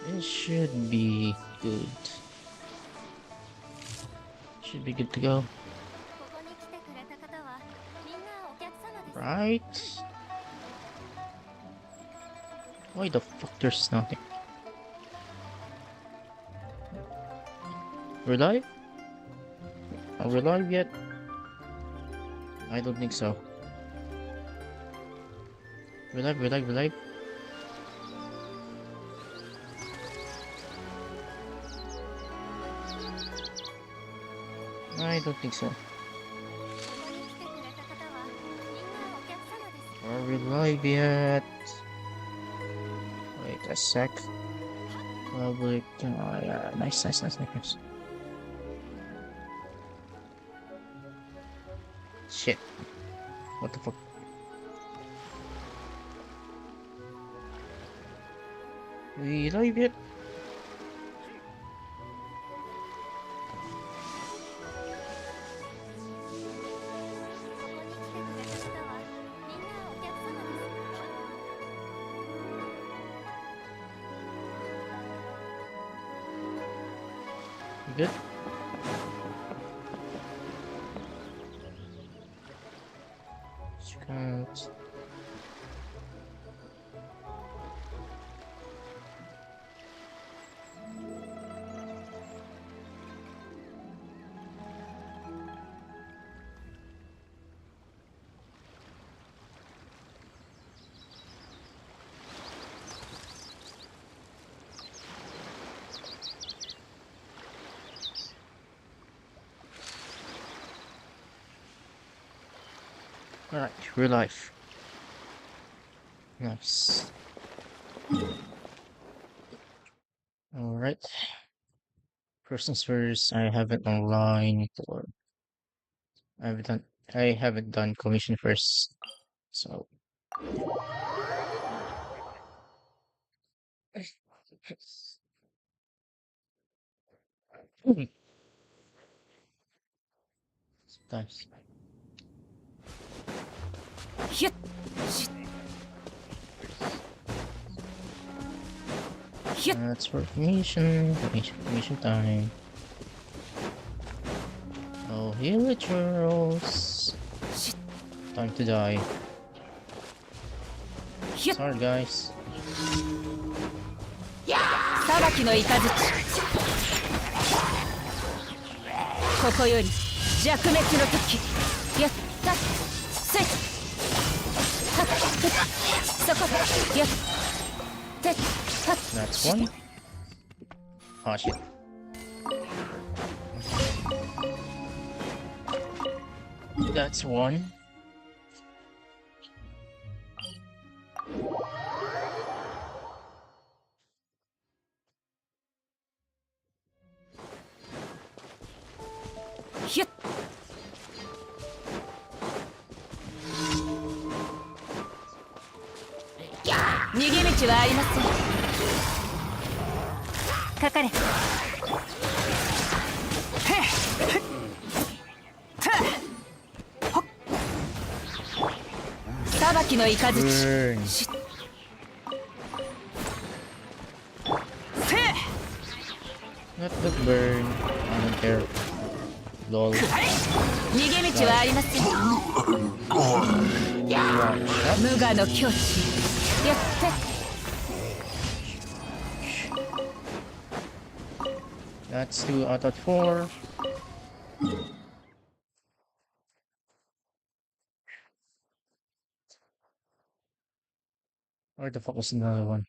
It should be good. Should be good to go. Right? Why the fuck there's nothing? We're live? Are we live yet? I don't think so. We're live, we're live, we're live. I don't think so. Are we live yet? Wait a sec. Public. Oh, yeah. Nice. Shit. What the fuck? We live yet? Good. Count. Alright, real life. Nice. Alright. First things first, I haven't online for I haven't done commission first. So sometimes. That's for commission time. Oh, heal churros. Time to die. Sorry, guys. 裁きの雷ここより弱滅の時やったせいはっそこやってはっ That's one. Oh shit. That's one.逃げ道はありませんかかれ裁きの雷 Burn. Let the burn. I don't care. Lol. 逃げ道はありません無我の境地やって That's 2 out of 4. Where the fuck was another one?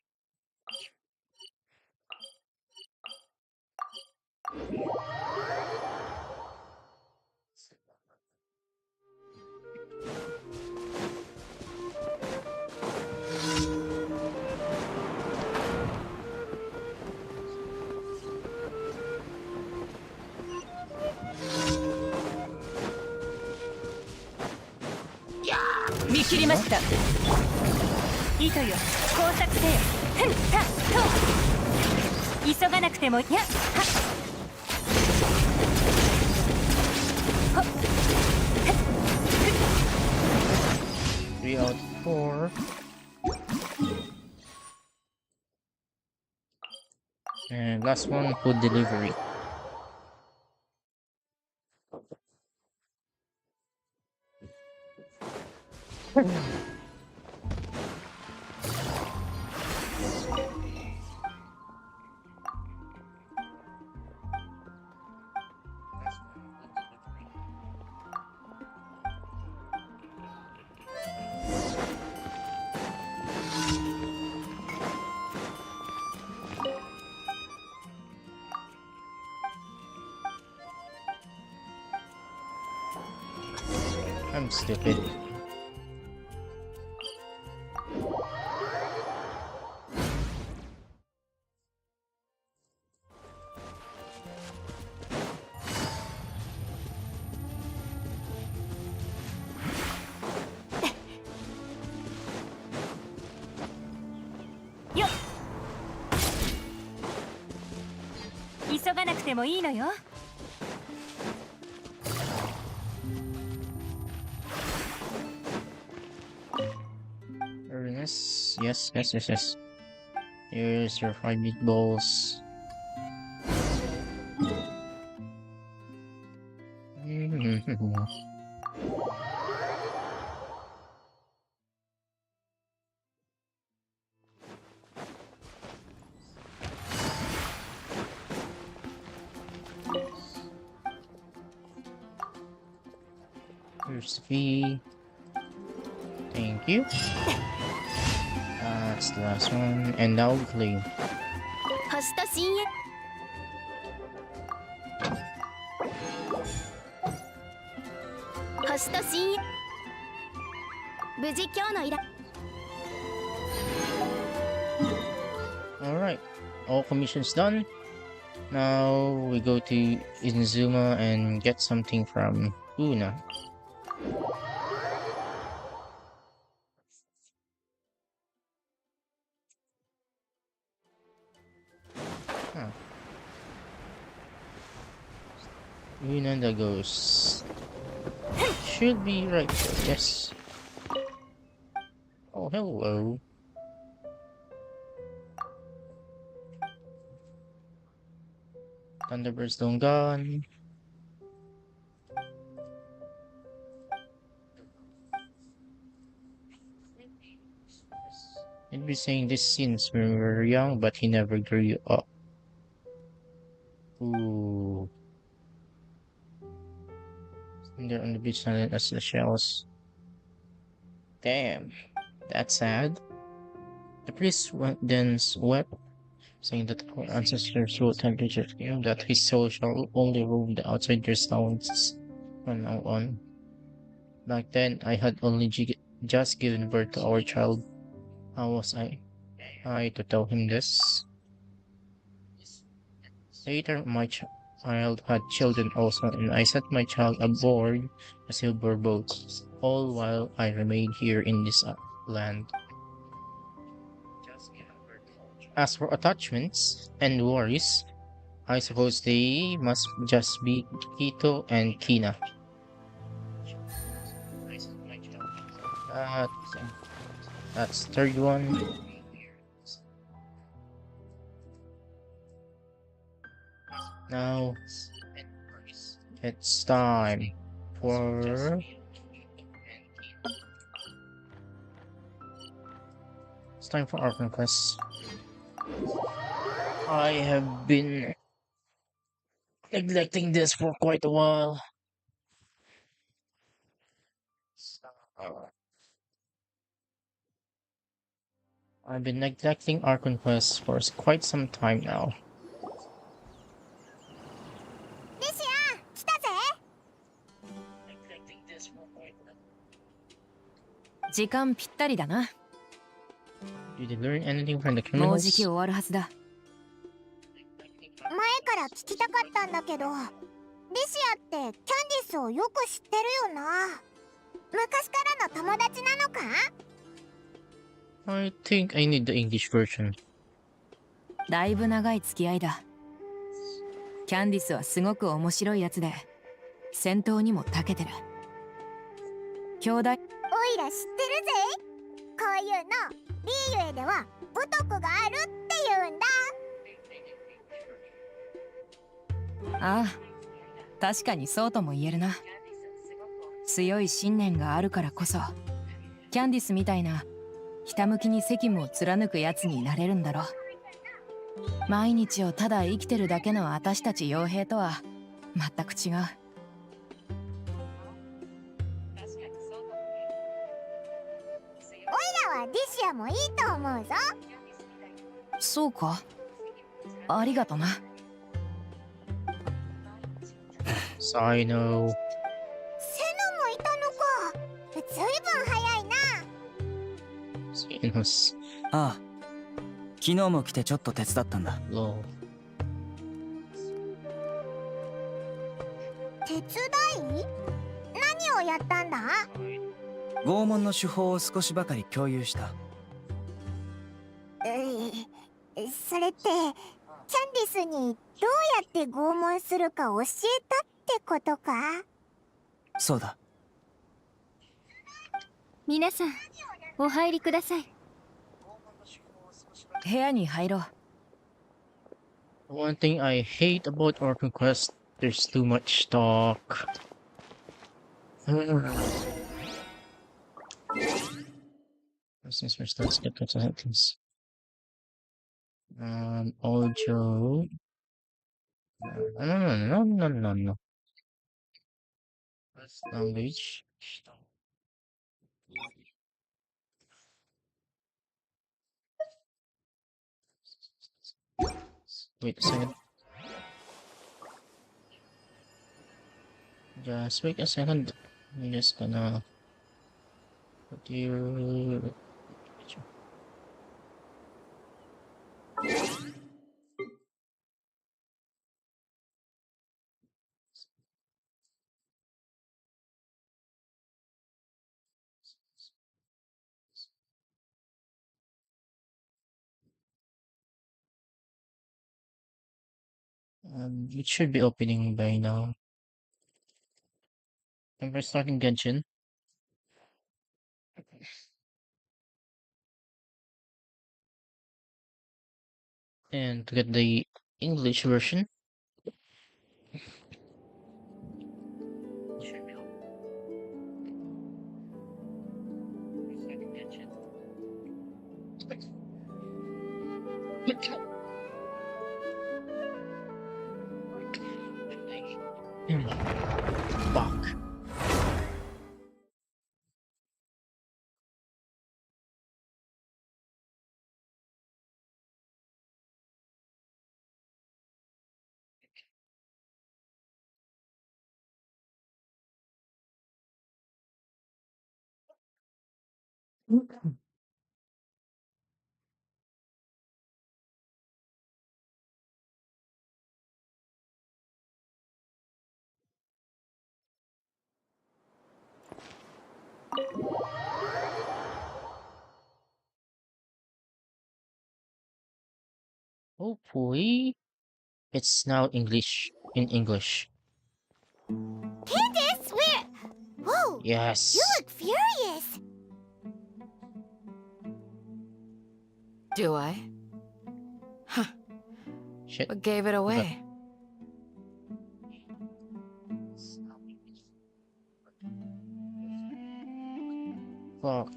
見切りました糸よ工作せよふんたと急がなくてもやっはっほっ 3 out of 4. And last one, food delivery. I'm stupid. Yo. 急がなくてもいいのよ。Very nice. Yes, yes, yes, yes. Here's your fried meatballs. Here's the fee. Thank you. That's the last one. And now claim. 星と深淵。星と深淵。無事今日の依頼。Alright. All commissions done. Now we go to Inzuma and get something from Una. Huh. Una the ghost. Should be right there, yes. Oh, hello. Thunderbird's don't gone. I'd be saying this since we were young, but he never grew up. Ooh. And they're on the beach silent as the shells. Damn. That's sad. The priest then wept, saying that our ancestors wrote temperature him that his soul shall only roam the outside their stones from now on. Back then, I had only just given birth to our child. How was I to tell him this? Later, my child had children also, and I set my child aboard a silver boat, all while I remained here in this land. As for attachments and worries, I suppose they must just be Kito and Kina. That's third one. Now it's time for Archon quest. I have been neglecting this for quite a while. I've been neglecting Archon quest for quite some time now. 時間ぴったりだな。 Did you learn anything from the もう criminals? じき終わるはずだ。前から聞きたかったんだけど、リシアってキャンディスをよく知ってるよな。昔からの友達なのか？ I think I need the English version. だいぶ長い付き合いだ。キャンディスはすごく面白いやつで、戦闘にも長けてる。兄弟。おいら知ってるぜ。こういうのリーユエでは部徳があるって言うんだ。ああ、確かにそうとも言えるな。強い信念があるからこそ、キャンディスみたいなひたむきに責務を貫くやつになれるんだろう。毎日をただ生きてるだけの私たち傭兵とは全く違う。オイラはディシアもいいと思うぞ。そうか、ありがとな。Sorry, no. セノもいたのか。ずいぶん早いな。Sinus. ああ、昨日も来てちょっと手伝ったんだ。Low. 手伝い？何をやったんだ？拷問の手法を少しばかり共有した。それってキャンディスにどうやって拷問するか教えたってことか？そうだ。皆さん、お入りください。部屋に入ろう。One thing I hate about Orphan Quest, there's too much talk. Since we're still skip to sentence. Audio. No. First language. Wait a second. Just wait a second. I'm just gonna put you. It should be opening by now. And we're starting Genshin. And to get the English version. Fuck. Hopefully, it's now English in English. Candace, where? Whoa! Yes. You look furious. Do I? Shit. What gave it away? Fuck.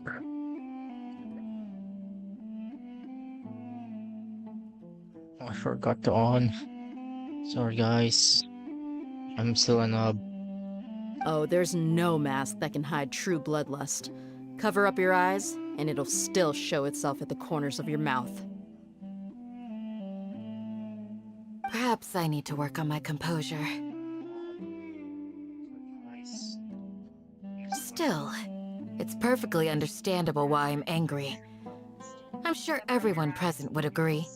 I forgot to on. Sorry guys. I'm still a knob. Oh, there's no mask that can hide true bloodlust. Cover up your eyes, and it'll still show itself at the corners of your mouth. Perhaps I need to work on my composure. Still, it's perfectly understandable why I'm angry. I'm sure everyone present would agree.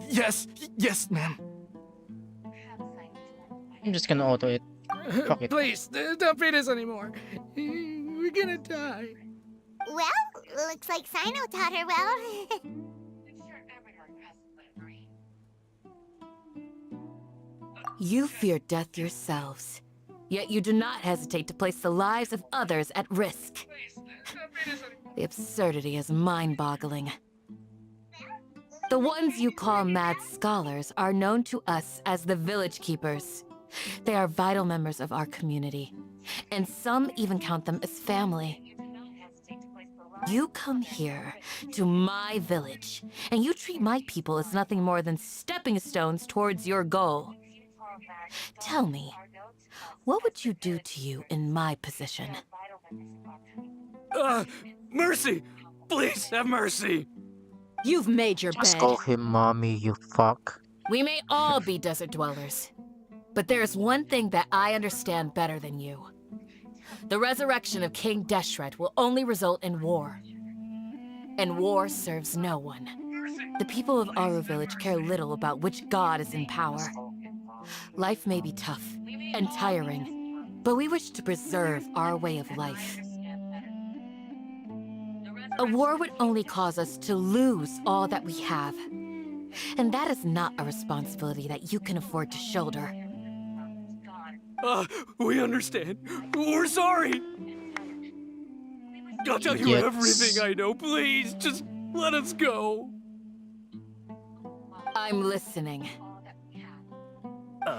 Yes, ma'am. I'm just gonna auto it. Fuck it. Please, don't beat us anymore. We're gonna die. Well, looks like Sino taught her well. You fear death yourselves, yet you do not hesitate to place the lives of others at risk. Please, don't beat us anymore. The absurdity is mind-boggling. The ones you call mad scholars are known to us as the Village Keepers. They are vital members of our community, and some even count them as family. You come here, to my village, and you treat my people as nothing more than stepping stones towards your goal. Tell me, what would you do to you in my position? Mercy! Please have mercy! You've made your Just bed. call him mommy, you fuck. We may all be desert dwellers, but there's one thing that I understand better than you. The resurrection of King Deshret will only result in war. And war serves no one. The people of Aru Village care little about which god is in power. Life may be tough and tiring, but we wish to preserve our way of life. A war would only cause us to lose all that we have. And that is not a responsibility that you can afford to shoulder. We understand. We're sorry! I'll tell you Yes. everything I know, please! Just let us go! I'm listening.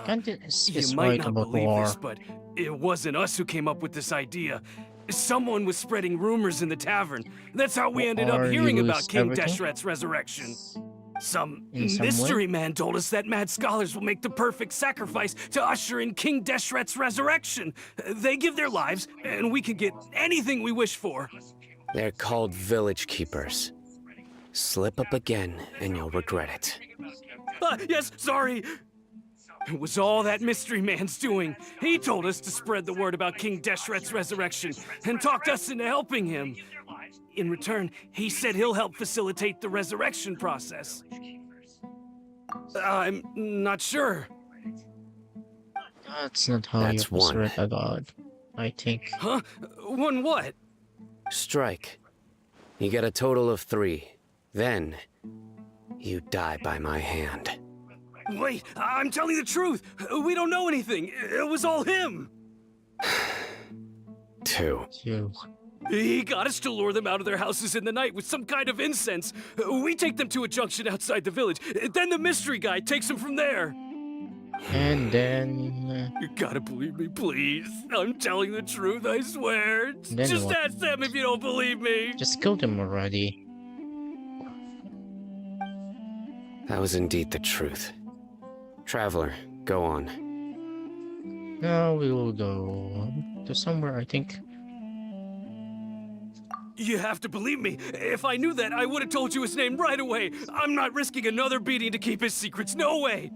Candice You is might right not about believe war. this, but it wasn't us who came up with this idea. Someone was spreading rumors in the tavern. That's how we ended up Or hearing you about lose King everything? Deshret's resurrection. Some In some mystery man told us that mad scholars will make the perfect sacrifice to usher in King Deshret's resurrection. They give their lives, and we can get anything we wish for. They're called Village Keepers. Slip up again, and you'll regret it. Yes, sorry. It was all that mystery man's doing. He told us to spread the word about King Deshret's resurrection and talked us into helping him. In return, he said he'll help facilitate the resurrection process. I'm not sure. That's not how That's you one. resurrect a god, I think. Huh? One what? Strike. You get a total of 3. Then, you die by my hand. Wait, I'm telling the truth. We don't know anything. It was all him. 2. You. He got us to lure them out of their houses in the night with some kind of incense. We take them to a junction outside the village. Then the mystery guy takes them from there. And then... You gotta believe me, please. I'm telling the truth, I swear. Then Just what? ask them if you don't believe me. just killed him already. That was indeed the truth. Traveler, go on. Now we will go to somewhere, I think. You have to believe me. If I knew that, I would have told you his name right away. I'm not risking another beating to keep his secrets. No way.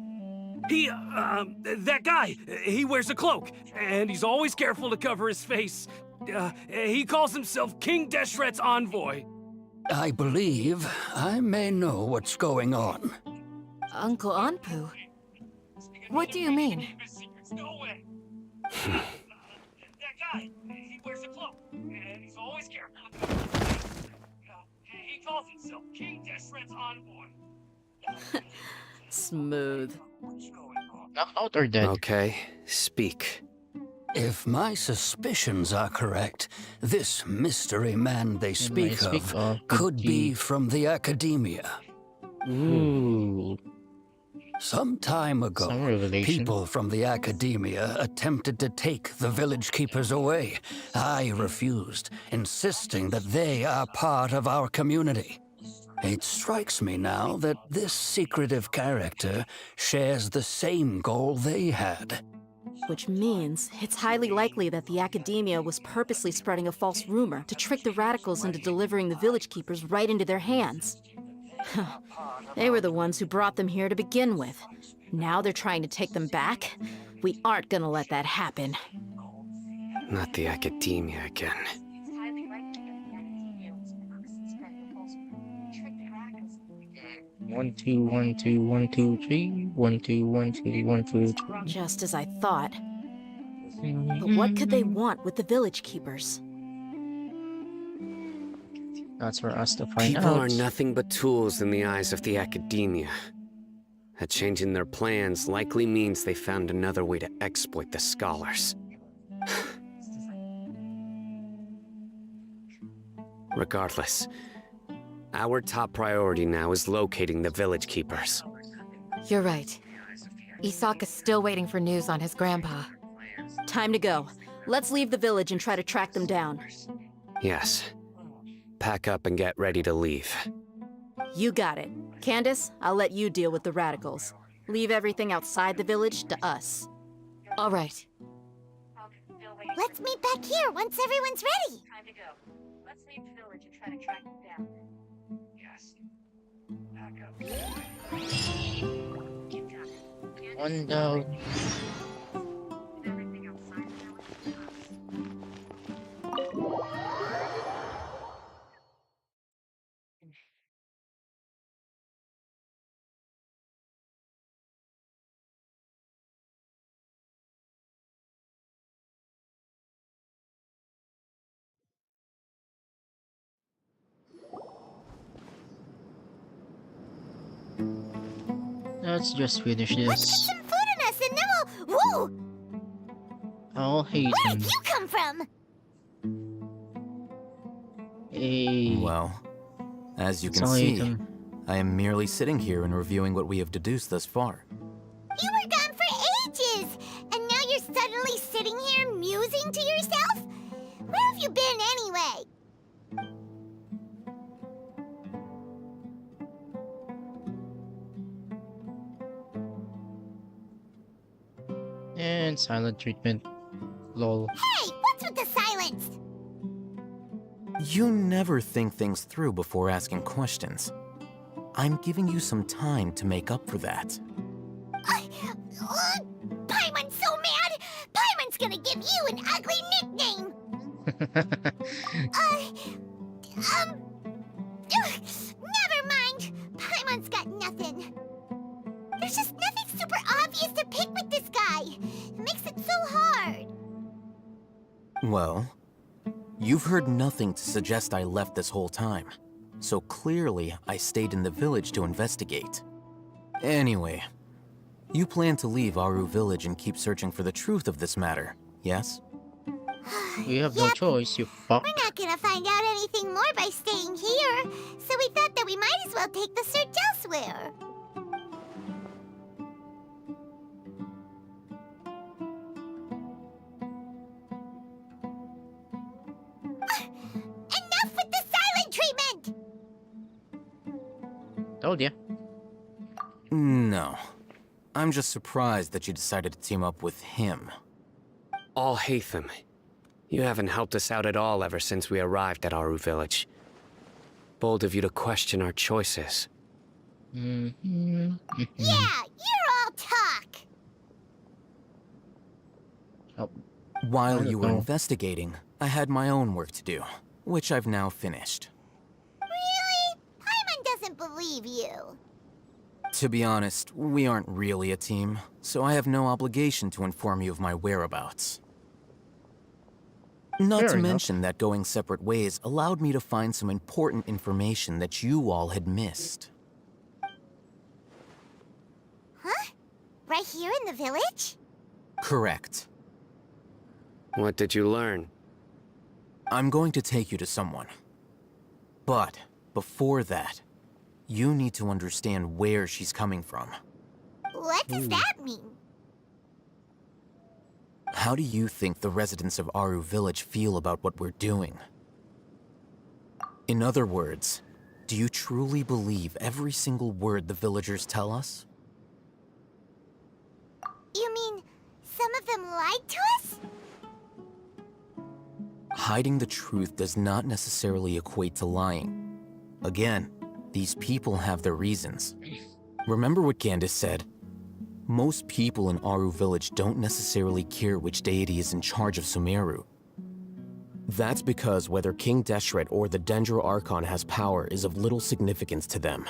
That guy, he wears a cloak, and he's always careful to cover his face. He calls himself King Deshret's envoy. I believe I may know what's going on. Uncle Anpu? What do you mean? No way. That guy, he wears a cloak, and he's always careful. He calls himself King Deshret's envoy. Smooth. Knocked out or dead? Okay, speak. If my suspicions are correct, this mystery man they speak of could be from the academia. Ooh. Some time ago, Some revelation. people from the academia attempted to take the village keepers away. I refused, insisting that they are part of our community. It strikes me now that this secretive character shares the same goal they had. Which means it's highly likely that the academia was purposely spreading a false rumor to trick the radicals into delivering the village keepers right into their hands. They were the ones who brought them here to begin with. Now they're trying to take them back? We aren't gonna let that happen. Not the academia again. 1, 2, 1, 2, 1, 2, 3. 1, 2, 1, 2, 1, 2, 3. Just as I thought. But what could they want with the village keepers? That's for us to find People out. are nothing but tools in the eyes of the academia. A change in their plans likely means they found another way to exploit the scholars. Regardless, Our top priority now is locating the village keepers. You're right. Isaka's still waiting for news on his grandpa. Time to go. Let's leave the village and try to track them down. Yes. Pack up and get ready to leave. You got it. Candace, I'll let you deal with the radicals. Leave everything outside the village to us. All right. Let's meet back here once everyone's ready. Time to go. Let's leave the village and try to track them down. Yes. Pack up. One down. Everything outside the village. Let's just finish Let's get this. some food in us and then we'll... Whoa! I'll hate Where him. did you come from? Hey. Well, as you can I'll hate see, him. I am merely sitting here and reviewing what we have deduced thus far. You were gone for ages, and now you're suddenly sitting here musing to yourself? Where have you been anyway? And silent treatment. Lol. Hey, what's with the silence? You never think things through before asking questions. I'm giving you some time to make up for that. Paimon's so mad! Paimon's gonna give you an ugly nickname! Never mind! Paimon's got nothing. There's just nothing super obvious to pick with this guy. It makes it so hard. Well, you've heard nothing to suggest I left this whole time. So clearly, I stayed in the village to investigate. Anyway, you plan to leave Aru village and keep searching for the truth of this matter, yes? We have no Yep. choice, you fuck. We're not gonna find out anything more by staying here, so we thought that we might as well take the search elsewhere. Enough with the silent treatment! Told ya. No. I'm just surprised that you decided to team up with him. All Hatham. You haven't helped us out at all ever since we arrived at Aru village. Bold of you to question our choices. Mm-hmm. Yeah, you're all talk! Oh, While you were Oh. investigating, I had my own work to do, which I've now finished. Really? Paimon doesn't believe you. To be honest, we aren't really a team, so I have no obligation to inform you of my whereabouts. Not Fair to enough. mention that going separate ways allowed me to find some important information that you all had missed. Huh? Right here in the village? Correct. What did you learn? I'm going to take you to someone. But before that, you need to understand where she's coming from. What does that mean? How do you think the residents of Aru village feel about what we're doing? In other words, do you truly believe every single word the villagers tell us? You mean some of them lied to us? Hiding the truth does not necessarily equate to lying. Again, these people have their reasons. Remember what Candace said? Most people in Aru village don't necessarily care which deity is in charge of Sumeru. That's because whether King Deshret or the Dendro Archon has power is of little significance to them.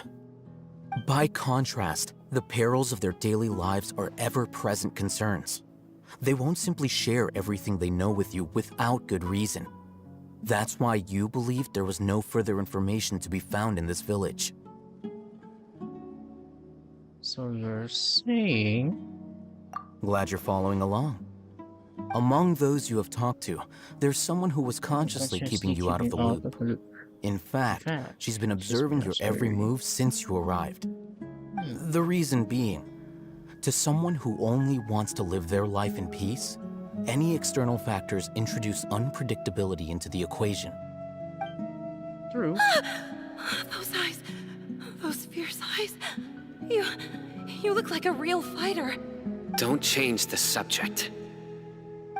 By contrast, the perils of their daily lives are ever-present concerns. They won't simply share everything they know with you without good reason. That's why you believed there was no further information to be found in this village. so you're saying... Glad you're following along. Among those you have talked to, there's someone who was consciously keeping you out of the loop. In fact, she's been she's observing been your every observing. move since you arrived. The reason being, to someone who only wants to live their life in peace, any external factors introduce unpredictability into the equation. True. Those eyes. Those fierce eyes. You look like a real fighter. Don't change the subject.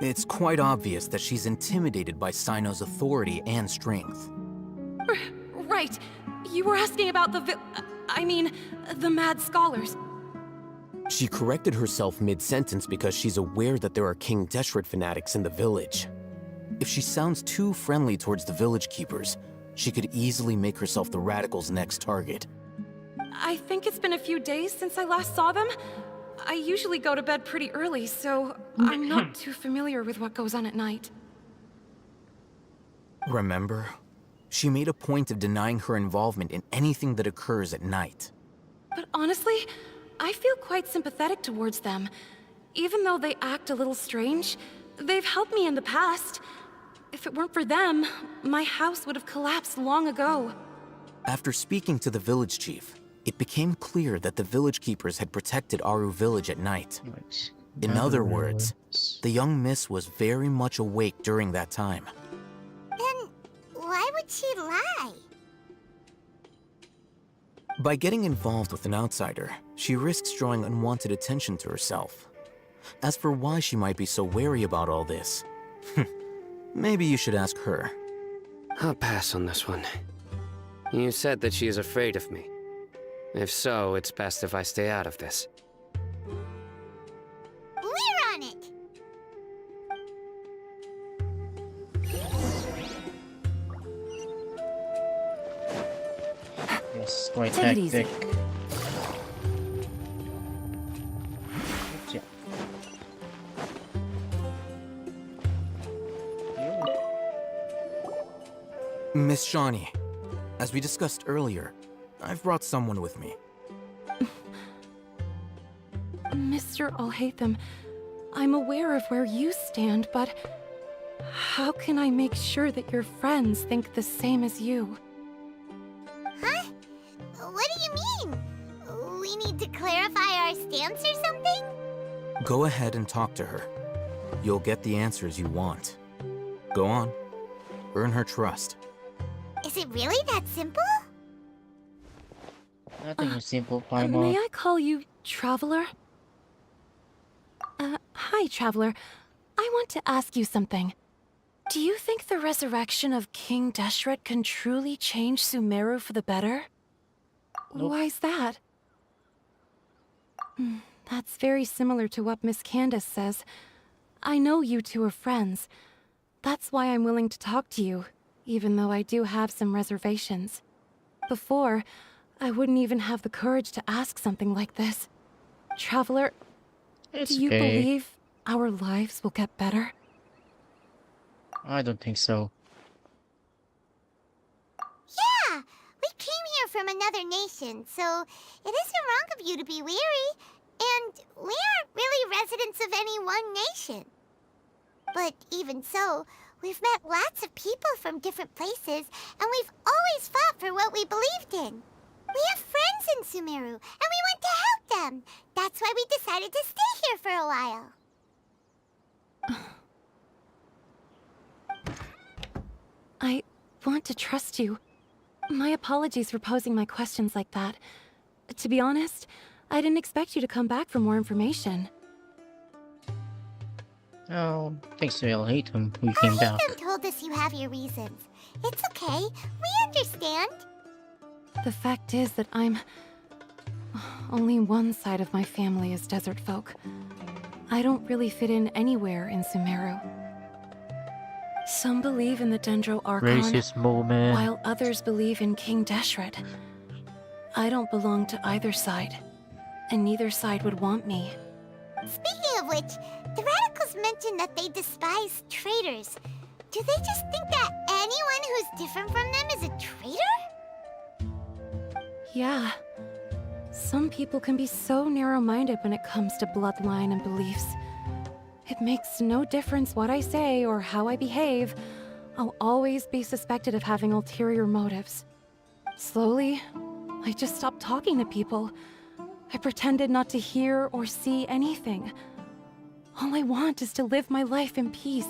It's quite obvious that she's intimidated by Sino's authority and strength. Right. You were asking about the mad scholars. She corrected herself mid-sentence because she's aware that there are King Deshret fanatics in the village. If she sounds too friendly towards the village keepers, she could easily make herself the radicals' next target. I think it's been a few days since I last saw them. I usually go to bed pretty early, so I'm not too familiar with what goes on at night. Remember? She made a point of denying her involvement in anything that occurs at night. But honestly, I feel quite sympathetic towards them. Even though they act a little strange, they've helped me in the past. If it weren't for them, my house would have collapsed long ago. After speaking to the village chief, it became clear that the village keepers had protected Aru village at night. In other words, the young miss was very much awake during that time. Then why would she lie? By getting involved with an outsider, she risks drawing unwanted attention to herself. As for why she might be so wary about all this, maybe you should ask her. I'll pass on this one. You said that she is afraid of me. If so, it's best if I stay out of this. We're on it! Yes, quite Take it easy. hectic. Yeah. Miss Shawnee, as we discussed earlier, I've brought someone with me. Mr. Alhaitham, I'm aware of where you stand, but how can I make sure that your friends think the same as you? Huh? What do you mean? We need to clarify our stance or something? Go ahead and talk to her. You'll get the answers you want. Go on. Earn her trust. Is it really that simple? Nothing is simple, Paimon. May I call you Traveler? Hi, Traveler. I want to ask you something. Do you think the resurrection of King Deshret can truly change Sumeru for the better? Nope. Why's that? That's very similar to what Miss Candace says. I know you two are friends. That's why I'm willing to talk to you, even though I do have some reservations. Before, I wouldn't even have the courage to ask something like this. Traveler, It's do you okay. believe our lives will get better? I don't think so. Yeah! We came here from another nation, so it isn't wrong of you to be weary. And we aren't really residents of any one nation. But even so, we've met lots of people from different places, and we've always fought for what we believed in. We have friends in Sumeru, and we want to help them. That's why we decided to stay here for a while. I want to trust you. My apologies for posing my questions like that. To be honest, I didn't expect you to come back for more information. Oh, thanks to Alhaitham, we came back. Alhaitham told us you have your reasons. It's okay. We understand. The fact is that only one side of my family is desert folk. I don't really fit in anywhere in Sumeru. Some believe in the Dendro Archon, Racist moment. while others believe in King Deshret. I don't belong to either side, and neither side would want me. Speaking of which, the radicals mentioned that they despise traitors. Do they just think that anyone who's different from them is a traitor? Yeah. Some people can be so narrow-minded when it comes to bloodline and beliefs. It makes no difference what I say or how I behave. I'll always be suspected of having ulterior motives. Slowly, I just stopped talking to people. I pretended not to hear or see anything. All I want is to live my life in peace.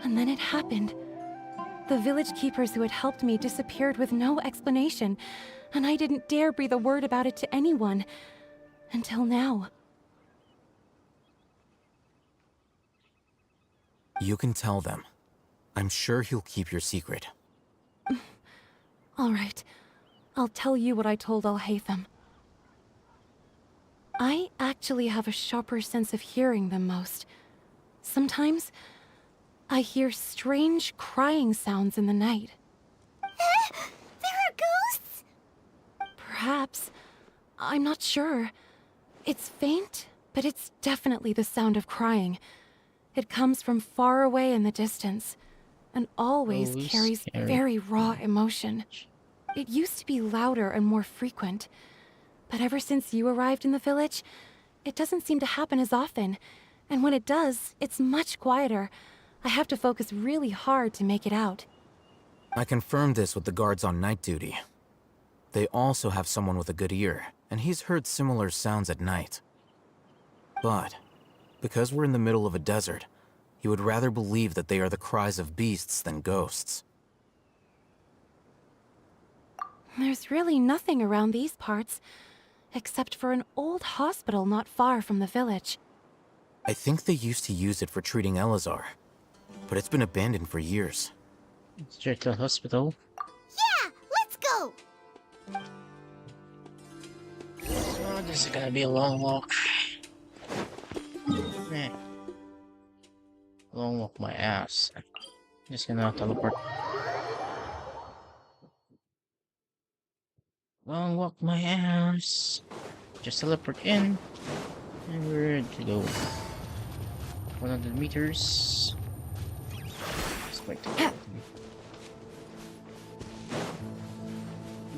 And then it happened. The village keepers who had helped me disappeared with no explanation, and I didn't dare breathe a word about it to anyone. Until now. You can tell them. I'm sure he'll keep your secret. All right. I'll tell you what I told Alhaitham. I actually have a sharper sense of hearing than most. Sometimes, I hear strange crying sounds in the night. There are ghosts? Perhaps. I'm not sure. It's faint, but it's definitely the sound of crying. It comes from far away in the distance, and always carries very raw emotion. It used to be louder and more frequent, but ever since you arrived in the village, it doesn't seem to happen as often, and when it does, it's much quieter. I have to focus really hard to make it out. I confirmed this with the guards on night duty. They also have someone with a good ear, and he's heard similar sounds at night. But, because we're in the middle of a desert, he would rather believe that they are the cries of beasts than ghosts. There's really nothing around these parts, except for an old hospital not far from the village. I think they used to use it for treating Elazar, but it's been abandoned for years. Straight to the hospital. Yeah, let's go! Oh, this is gonna be a long walk. Man. Long walk my ass. Just gonna teleport. Long walk my ass. Just teleport in. And we're ready to go. 100 meters. Just wait.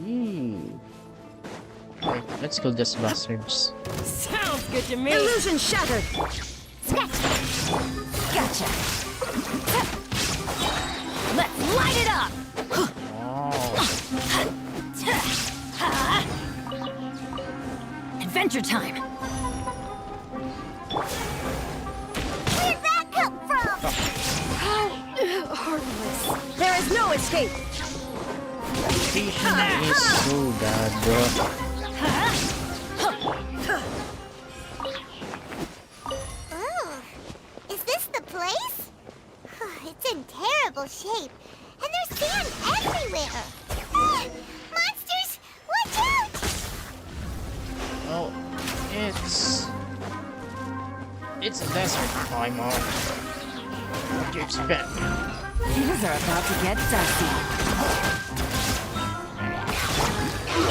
Ooh. Right, let's kill these bastards. Sounds good to me. Illusion shattered. Scratch. Gotcha. Let's light it up. Adventure time. Where'd that come from? Heartless. There is no escape. Station is so bad, bro. Oh, is this the place? It's in terrible shape, and there's sand everywhere. Ah, monsters, watch out! Oh, it's a desert, my mom. What do you expect? Things are about to get dicey.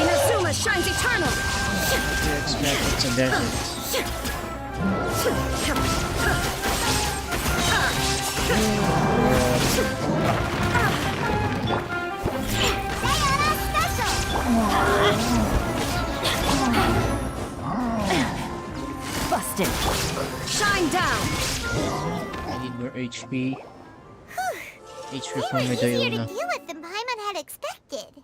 Inazuma shines eternal. What do you expect? It's a desert. Busted. Shine down. I need more HP. HP They from were my easier to Diona. deal with than Paimon had expected.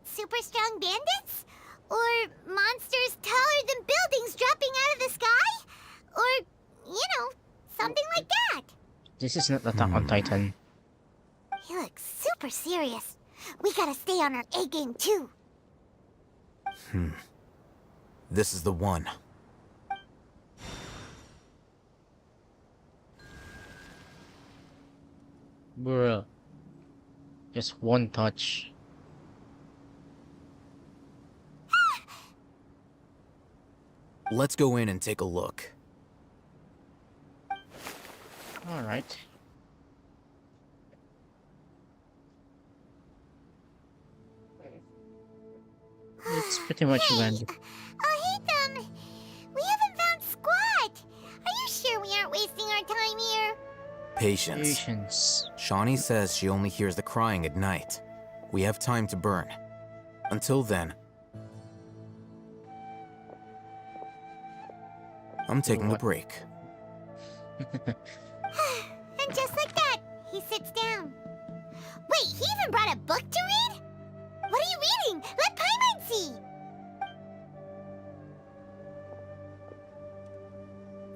Super strong bandits? Or monsters taller than buildings dropping out of the sky? Or, something like that. This is not Attack on Titan. He looks super serious. We gotta stay on our A game too. This is the one. Bruh. Just one touch. Let's go in and take a look. Alright. It's pretty much random. Alhaitham, we haven't found squat. Are you sure we aren't wasting our time here? Patience. Patience. Shawnee says she only hears the crying at night. We have time to burn. Until then, I'm taking a break. And just like that, He even brought a book to read? What are you reading? Let Paimon see!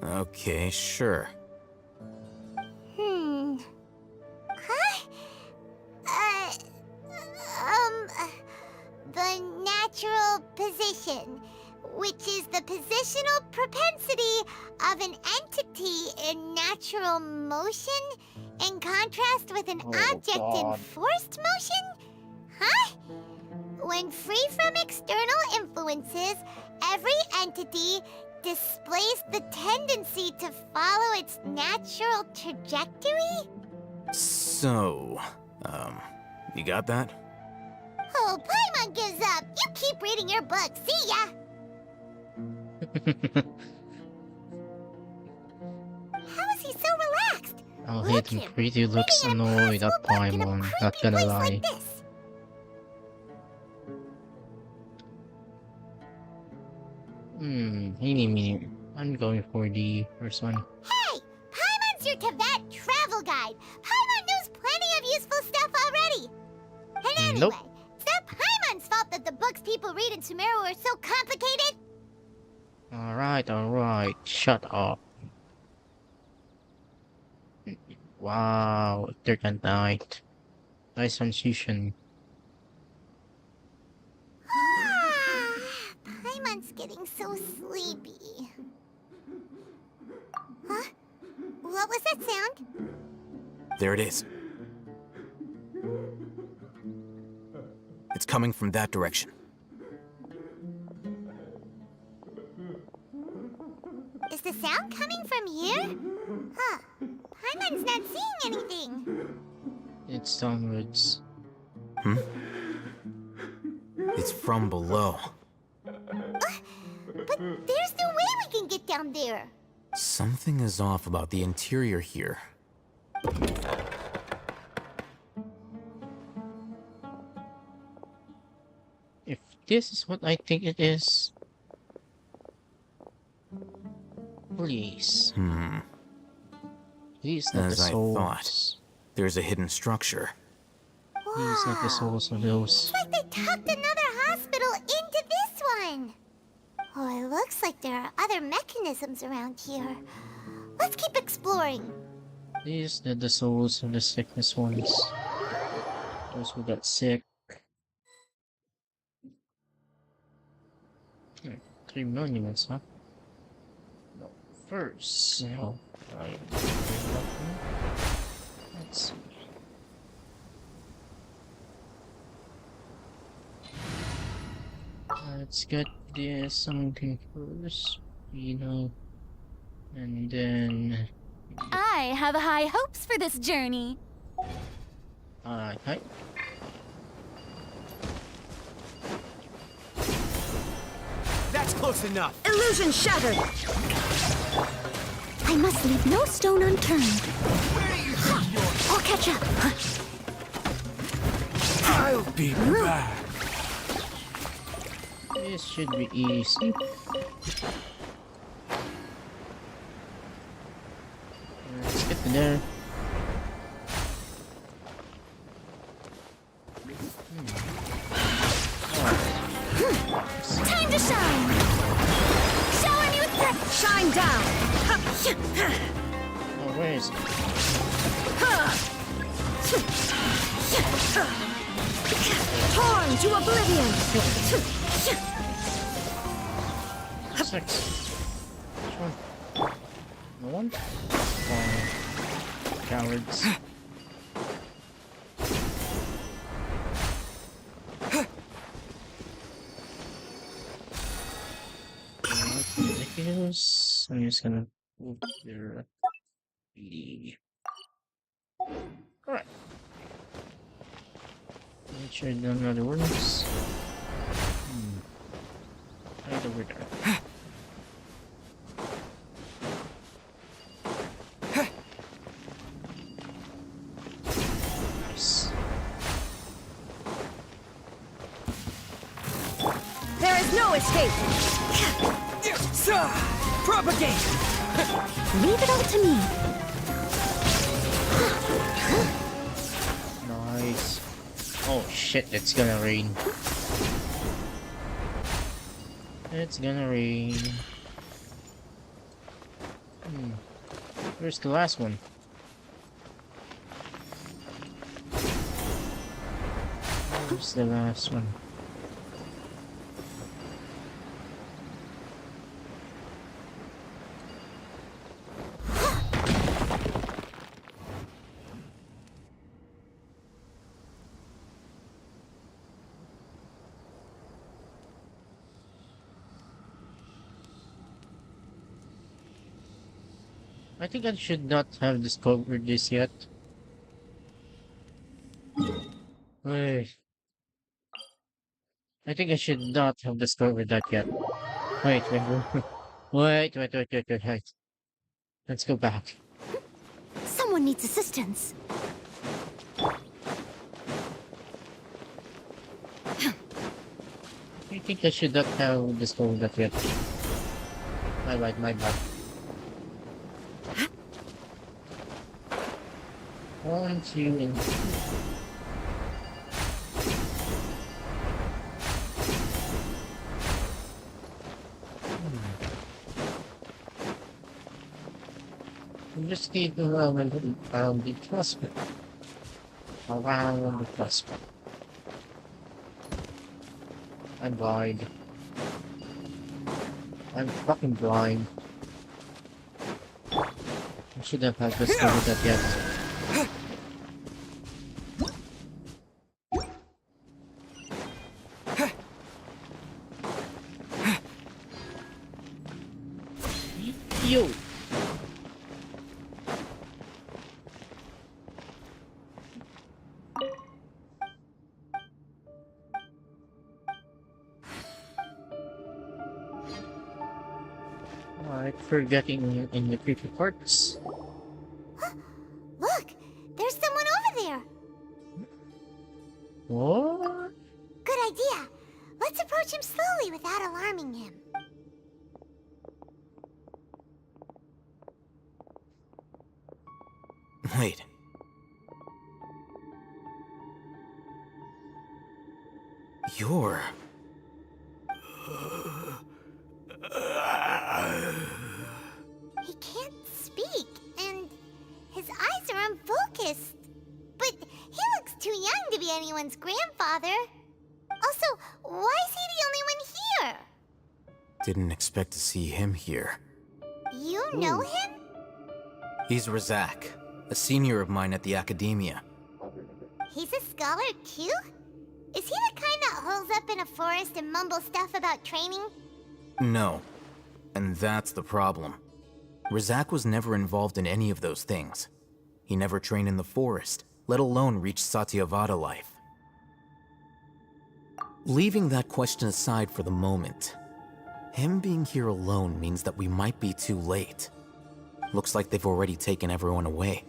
Okay, sure. Huh? The natural position, which is the positional propensity of an entity in natural motion, in contrast with an object in God. forced motion? Huh? When free from external influences, every entity displays the tendency to follow its natural trajectory? So, you got that? Oh, Paimon gives up. You keep reading your book. See ya. How is he so relaxed? Oh, Look Hidden him, Pretty looks reading an annoyed at impossible book in a Paimon, not creepy gonna place lie. like this. Meanie. I'm going for the first one. Hey, Paimon's your Tibet travel guide. Paimon knows plenty of useful stuff already. And anyway, Nope. it's not Paimon's fault that the books people read in Sumeru are so complicated. Alright, shut up. Wow, Third Night. Nice transition. Paimon's getting so sleepy. Huh? What was that sound? There it is. It's coming from that direction. Is the sound coming from here? Huh. Paimon's not seeing anything. It's downwards. It's from below. But there's no way we can get down there. Something is off about the interior here. If this is what I think it is... Please. Please not the As I souls. thought. There's a hidden structure. Please not the souls of those. It's like they tucked another hospital into this one. Oh, it looks like there are other mechanisms around here. Let's keep exploring. These are the souls of the sickness ones. Those who got sick. 3 monuments, huh? No, first, so let's see. Let's get this something first, you know, and then. I have high hopes for this journey. Hi. That's close enough. Illusion shattered! I must leave no stone unturned. I'll catch up. I'll be back. This should be easy. Let's get to there. Time to shine! Showing you that shine down! Oh, where is it? Torn to oblivion! 6. Which one? No one? Oh, cowards. Ridiculous. I'm just gonna move there. Alright. Make sure none of the words. Right over there. Nice. There is no escape! Propagate! Leave it all to me. Nice. shit, it's gonna rain. It's gonna rain. Where's the last one? Where's the last one? I think I should not have discovered this yet. Wait. I think I should not have discovered that yet. Wait, wait, wait. Let's go back. Someone needs assistance. I think I should not have discovered that yet. My bad, my bad. One, two, and I'm just keep around the cusp. Around the cusp. I'm blind. I'm fucking blind. I should have had discovered that yet. Yo! Alright, forgetting in the creepy parts. Look, there's someone over there. What? Good idea. Let's approach him slowly without alarming him. Wait. You're... He can't speak, and his eyes are unfocused. But he looks too young to be anyone's grandfather. Also, why is he the only one here? Didn't expect to see him here. You know him? He's Razak, a senior of mine at the Academia. He's a scholar too? Is he the kind that holes up in a forest and mumbles stuff about training? No. And that's the problem. Razak was never involved in any of those things. He never trained in the forest, let alone reach Satyavada life. Leaving that question aside for the moment, him being here alone means that we might be too late. Looks like they've already taken everyone away.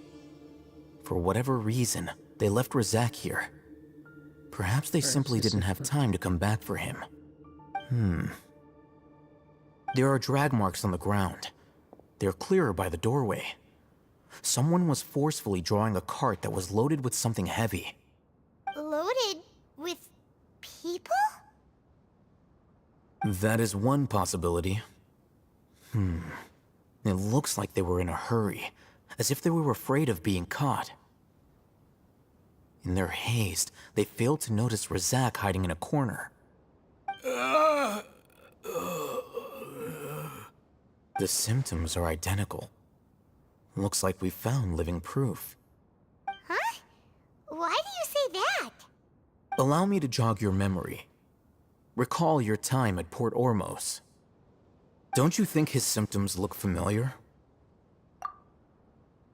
For whatever reason, they left Razak here. Perhaps they simply didn't have time to come back for him. There are drag marks on the ground. They're clearer by the doorway. Someone was forcefully drawing a cart that was loaded with something heavy. Loaded with people? That is one possibility. It looks like they were in a hurry, as if they were afraid of being caught. In their haste, they failed to notice Razak hiding in a corner. The symptoms are identical. Looks like we found living proof. Huh? Why do you say that? Allow me to jog your memory. Recall your time at Port Ormos. Don't you think his symptoms look familiar?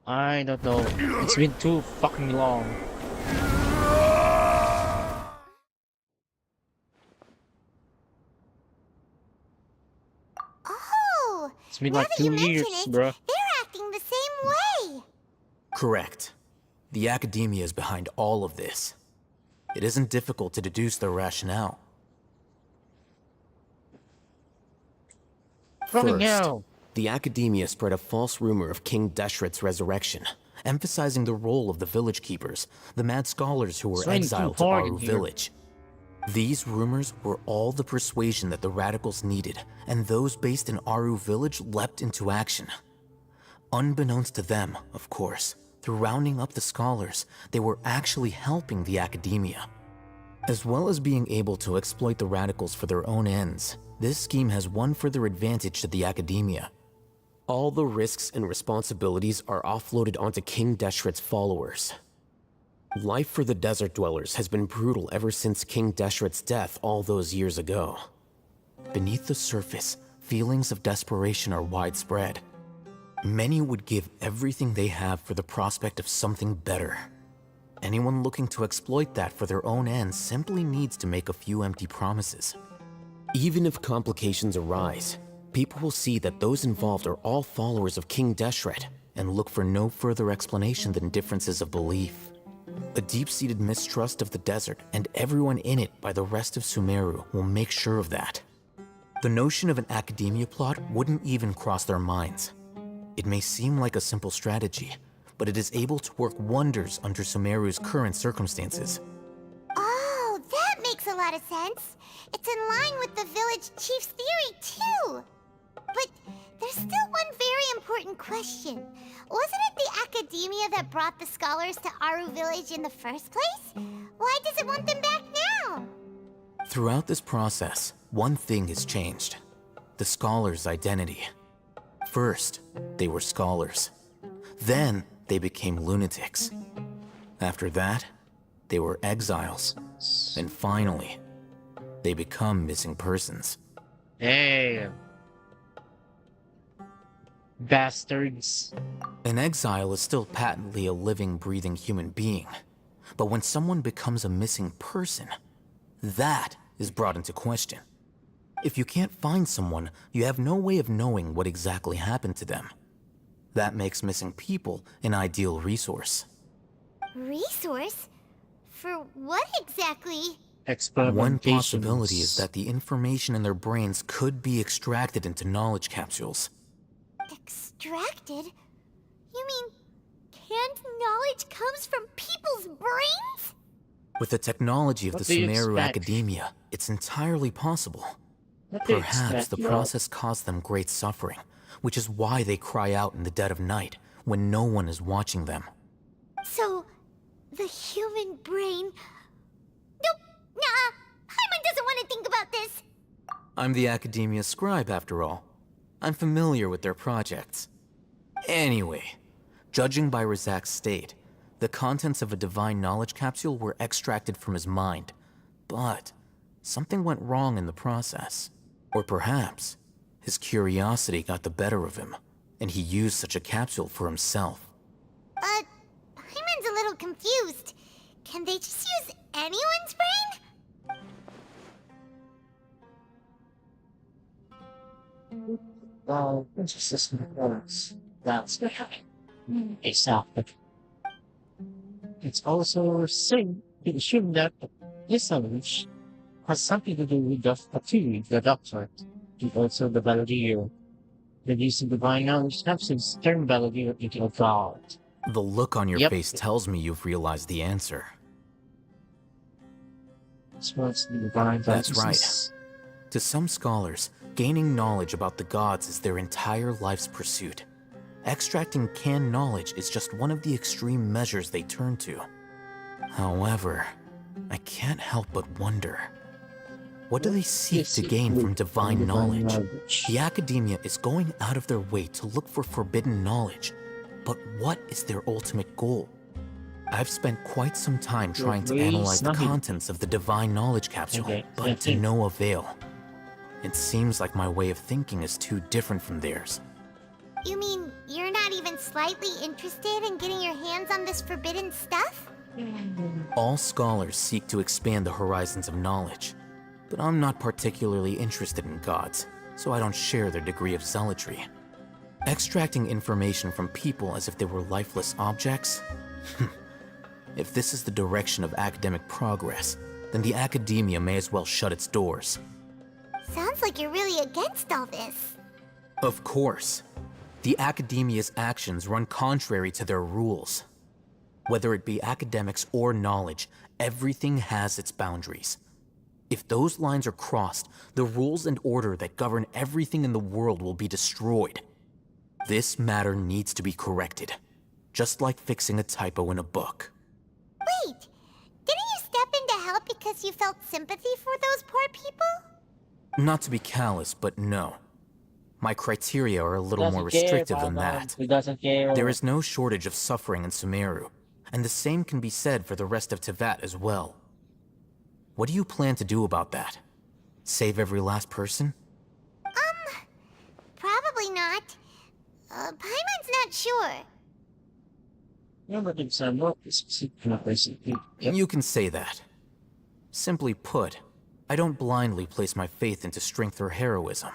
I don't know. It's been too fucking long. Oh! It's been now like that you 2 mention years, it, bruh. they're acting the same way. Correct. The Academia is behind all of this. It isn't difficult to deduce their rationale. Fucking First, hell. the Academia spread a false rumor of King Deshret's resurrection emphasizing the role of the village keepers, the mad scholars who were It's raining too exiled to hard in Aru here. village. These rumors were all the persuasion that the radicals needed, and those based in Aru village leapt into action. Unbeknownst to them, of course, through rounding up the scholars, they were actually helping the academia. As well as being able to exploit the radicals for their own ends, this scheme has one further advantage to the academia. All the risks and responsibilities are offloaded onto King Deshret's followers. Life for the desert dwellers has been brutal ever since King Deshret's death all those years ago. Beneath the surface, feelings of desperation are widespread. Many would give everything they have for the prospect of something better. Anyone looking to exploit that for their own ends simply needs to make a few empty promises. Even if complications arise, people will see that those involved are all followers of King Deshret, And look for no further explanation than differences of belief. A deep-seated mistrust of the desert and everyone in it by the rest of Sumeru will make sure of that. The notion of an academia plot wouldn't even cross their minds. It may seem like a simple strategy, but it is able to work wonders under Sumeru's current circumstances. Oh, that makes a lot of sense. It's in line with the village chief's theory, too. But there's still one very important question. Wasn't it the academia that brought the scholars to Aru village in the first place? Why does it want them back now? Throughout this process, one thing has changed: the scholars' identity. First, they were scholars. Then, they became lunatics. After that, they were exiles. And finally, they become missing persons. Damn. Bastards. An exile is still patently a living, breathing human being. But when someone becomes a missing person, that is brought into question. If you can't find someone, you have no way of knowing what exactly happened to them. That makes missing people an ideal resource. Resource? For what exactly? One Experimentations. possibility is that the information in their brains could be extracted into knowledge capsules. Extracted? You mean canned knowledge comes from people's brains? With the technology of What the do you Sumeru expect? academia, it's entirely possible. What do you Perhaps expect, the yo? process caused them great suffering, which is why they cry out in the dead of night when no one is watching them. So, the human brain... Nope, nah, Hyman doesn't want to think about this. I'm the academia scribe, after all. I'm familiar with their projects. Anyway, judging by Razak's state, the contents of a divine knowledge capsule were extracted from his mind. But something went wrong in the process. Or perhaps his curiosity got the better of him, and he used such a capsule for himself. Hyman's a little confused. Can they just use anyone's brain? Well, it's just that's exactly. It's also assumed that this knowledge has something to do with the fatigue, the doctor, and also the Valadier. The use of divine knowledge capsules turn Valadier into a god. The look on your Yep. face tells me you've realized the answer. It's what's the divine That's consciousness. To some scholars, gaining knowledge about the gods is their entire life's pursuit. Extracting canned knowledge is just one of the extreme measures they turn to. However, I can't help but wonder, what do they seek to gain from divine knowledge? The academia is going out of their way to look for forbidden knowledge, but what is their ultimate goal? I've spent quite some time trying to analyze the contents of the divine knowledge capsule, Okay, but to no avail. It seems like my way of thinking is too different from theirs. You mean you're not even slightly interested in getting your hands on this forbidden stuff? All scholars seek to expand the horizons of knowledge, but I'm not particularly interested in gods, so I don't share their degree of zealotry. Extracting information from people as if they were lifeless objects? If this is the direction of academic progress, then the academia may as well shut its doors. Sounds like you're really against all this. Of course. The Academia's actions run contrary to their rules. Whether it be academics or knowledge, everything has its boundaries. If those lines are crossed, the rules and order that govern everything in the world will be destroyed. This matter needs to be corrected, just like fixing a typo in a book. Wait, didn't you step in to help because you felt sympathy for those poor people? Not to be callous, but no. My criteria are a little more restrictive than that. He doesn't care. There is no shortage of suffering in Sumeru, and the same can be said for the rest of Teyvat as well. What do you plan to do about that? Save every last person? Probably not. Paimon's not sure. You can say that. Simply put, I don't blindly place my faith into strength or heroism.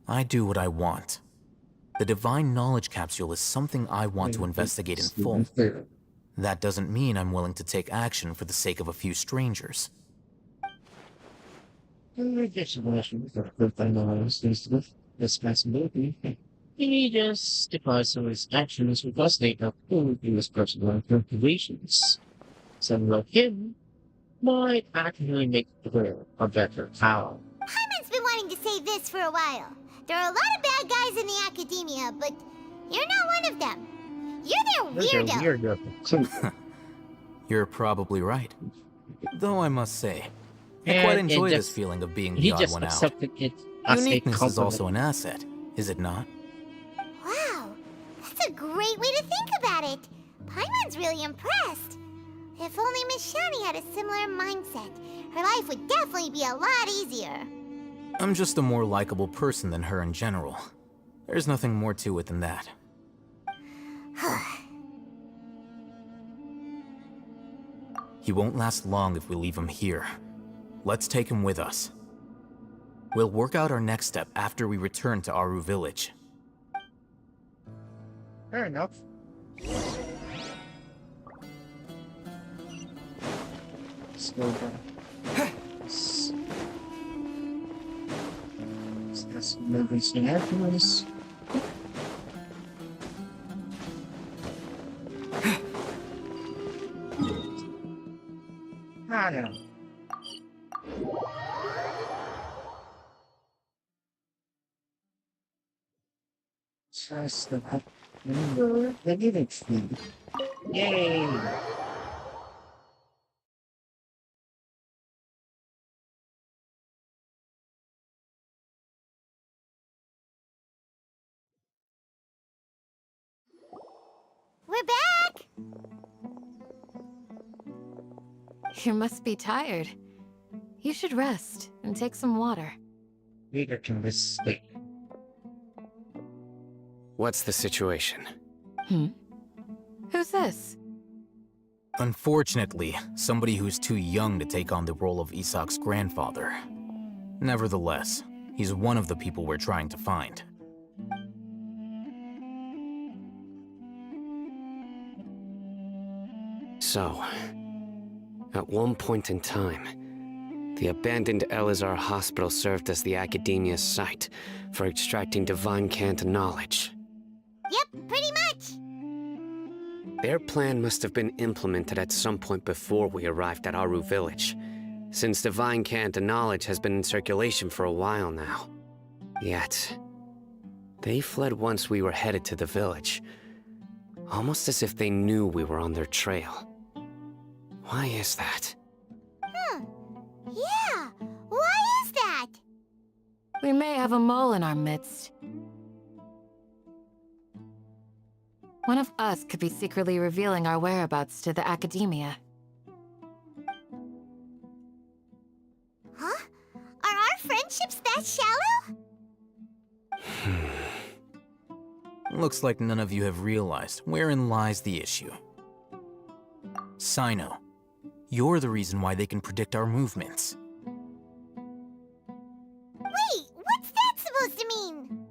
I do what I want. The Divine Knowledge Capsule is something I want to investigate in full. That doesn't mean I'm willing to take action for the sake of a few strangers. Responsibility. He justifies some of his actions because they uphold his personal motivations. Someone like him might actually make the world a better town. Paimon's been wanting to say this for a while. There are a lot of bad guys in the academia, but you're not one of them. You're their weirdo. You're probably right. Though I must say, I quite enjoy this feeling of being the odd one out. It as Uniqueness a is also an asset, is it not? Wow, that's a great way to think about it. Paimon's really impressed. If only Miss Shani had a similar mindset, her life would definitely be a lot easier. I'm just a more likable person than her in general. There's nothing more to it than that. He won't last long if we leave him here. Let's take him with us. We'll work out our next step after we return to Aru Village. Fair enough. Slow down. Let's move this thing afterwards. I don't know. Trust the number the village fee. Yay! We're back! You must be tired. You should rest and take some water. Reader can mistake. What's the situation? Who's this? Unfortunately, somebody who's too young to take on the role of Isak's grandfather. Nevertheless, he's one of the people we're trying to find. So, at one point in time, the abandoned Elazar Hospital served as the Academia's site for extracting divine cant knowledge. Yep, pretty much. Their plan must have been implemented at some point before we arrived at Aru Village, since divine cant knowledge has been in circulation for a while now. Yet, they fled once we were headed to the village, almost as if they knew we were on their trail. Why is that? Yeah, why is that? We may have a mole in our midst. One of us could be secretly revealing our whereabouts to the Academia. Huh? Are our friendships that shallow? Looks like none of you have realized wherein lies the issue. Sino, you're the reason why they can predict our movements. Wait, what's that supposed to mean?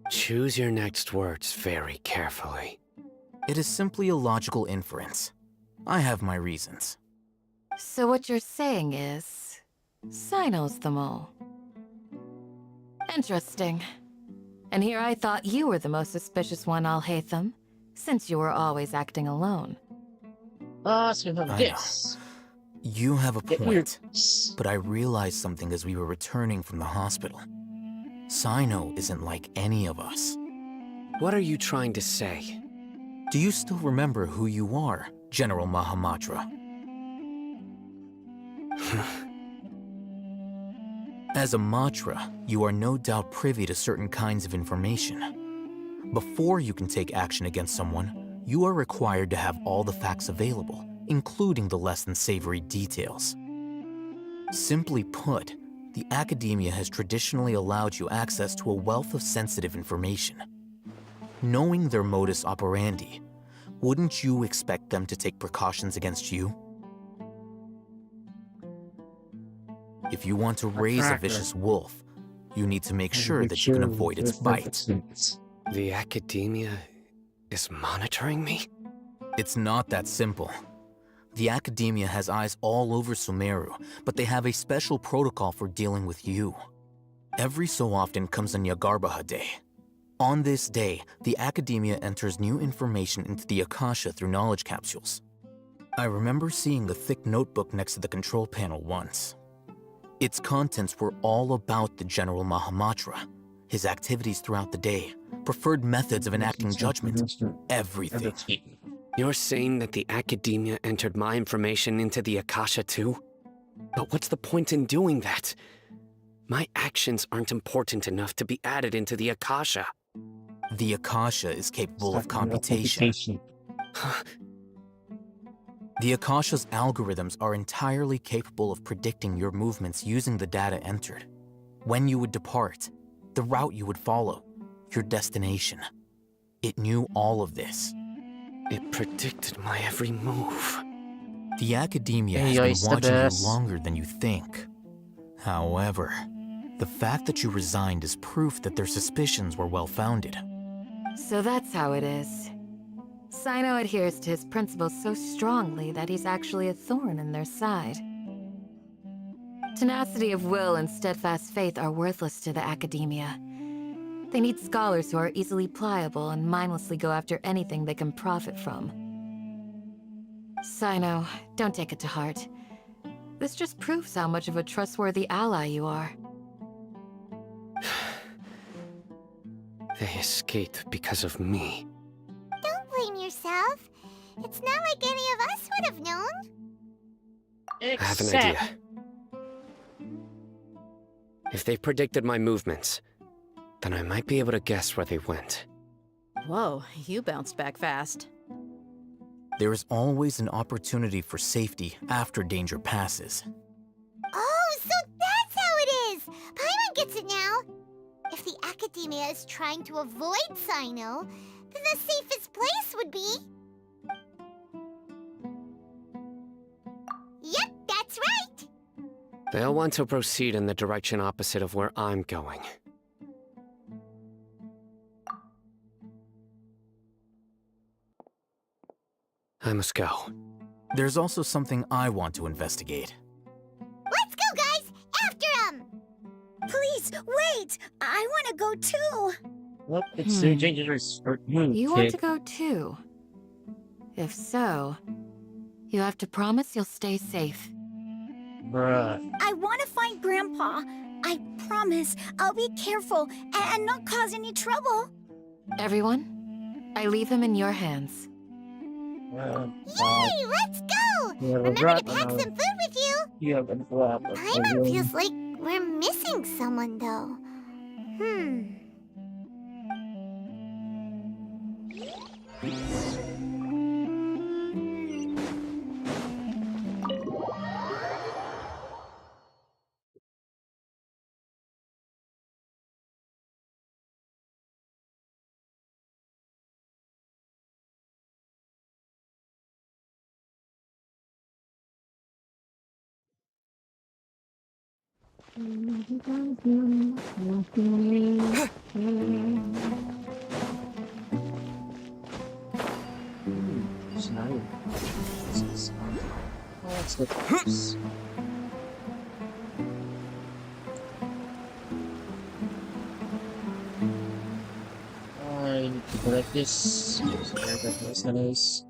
Choose your next words very carefully. It is simply a logical inference. I have my reasons. So what you're saying is... Sino's the mole. Interesting. And here I thought you were the most suspicious one, Alhaitham, since you were always acting alone. So we have I know. this. You have a Get weird. point, but I realized something as we were returning from the hospital. Sino isn't like any of us. What are you trying to say? Do you still remember who you are, General Mahamatra? As a Matra, you are no doubt privy to certain kinds of information. Before you can take action against someone, you are required to have all the facts available, including the less than savory details. Simply put, the academia has traditionally allowed you access to a wealth of sensitive information. Knowing their modus operandi, wouldn't you expect them to take precautions against you? If you want to raise a vicious wolf, you need to make sure that you can avoid its bite. The academia is monitoring me? It's not that simple. The academia has eyes all over Sumeru, but they have a special protocol for dealing with you. Every so often comes a Nyagarbaha Day. On this day, the academia enters new information into the Akasha through knowledge capsules. I remember seeing a thick notebook next to the control panel once. Its contents were all about the General Mahamatra, his activities throughout the day, preferred methods of enacting judgment, everything. You're saying that the academia entered my information into the Akasha too? But what's the point in doing that? My actions aren't important enough to be added into the Akasha. The Akasha is capable of computation. The Akasha's algorithms are entirely capable of predicting your movements using the data entered. When you would depart, the route you would follow, your destination. It knew all of this. It predicted my every move. The academia has been watching you longer than you think. However, the fact that you resigned is proof that their suspicions were well-founded. So that's how it is. Sino adheres to his principles so strongly that he's actually a thorn in their side. Tenacity of will and steadfast faith are worthless to the academia. They need scholars who are easily pliable and mindlessly go after anything they can profit from. Sino, don't take it to heart. This just proves how much of a trustworthy ally you are. They escaped because of me. Don't blame yourself. It's not like any of us would have known. I have an idea. If they predicted my movements, then I might be able to guess where they went. Whoa, you bounced back fast. There is always an opportunity for safety after danger passes. Oh, so that's how it is! Paimon gets it now! If the academia is trying to avoid Sino, then the safest place would be... Yep, that's right! They'll want to proceed in the direction opposite of where I'm going. I must go. There's also something I want to investigate. Let's go, guys! After him! Please, wait! I want to go too! Well, it's too dangerous for you, You want to go too? If so, you have to promise you'll stay safe. Bruh. I want to find Grandpa. I promise I'll be careful and not cause any trouble. Everyone, I leave him in your hands. Yay! Let's go! Remember to pack some food with you! Paimon feels like we're missing someone, though. Let's look at this. Collect this. That's nice.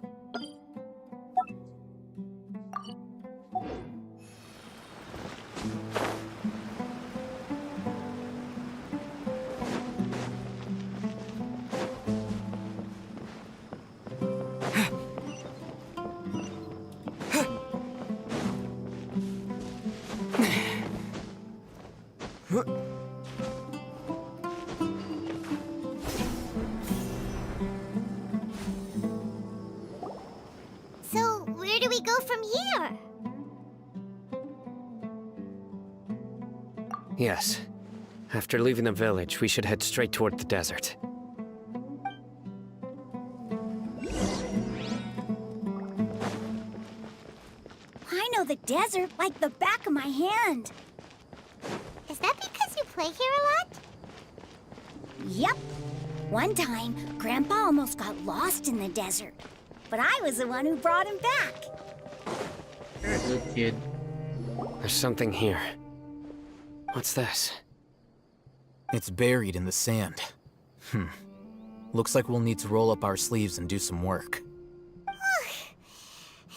So, where do we go from here? Yes. After leaving the village, we should head straight toward the desert. I know the desert like the back of my hand. Is that because you play here a lot? Yep. One time, Grandpa almost got lost in the desert, but I was the one who brought him back. You're a good kid. There's something here. What's this? It's buried in the sand. Looks like we'll need to roll up our sleeves and do some work.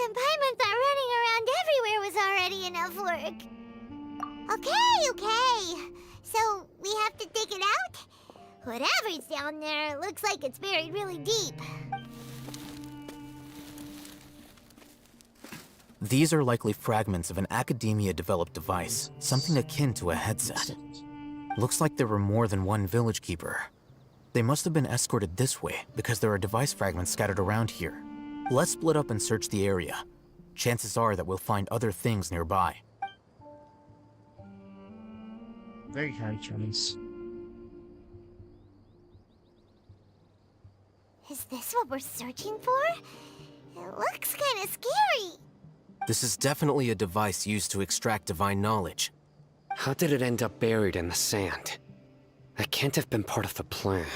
And Paimon thought running around everywhere was already enough work. Okay. So, we have to dig it out? Whatever's down there looks like it's buried really deep. These are likely fragments of an Academia-developed device, something akin to a headset. Looks like there were more than one village keeper. They must have been escorted this way because there are device fragments scattered around here. Let's split up and search the area. Chances are that we'll find other things nearby. Very high chance. Is this what we're searching for? It looks kind of scary. This is definitely a device used to extract divine knowledge. How did it end up buried in the sand? That can't have been part of the plan.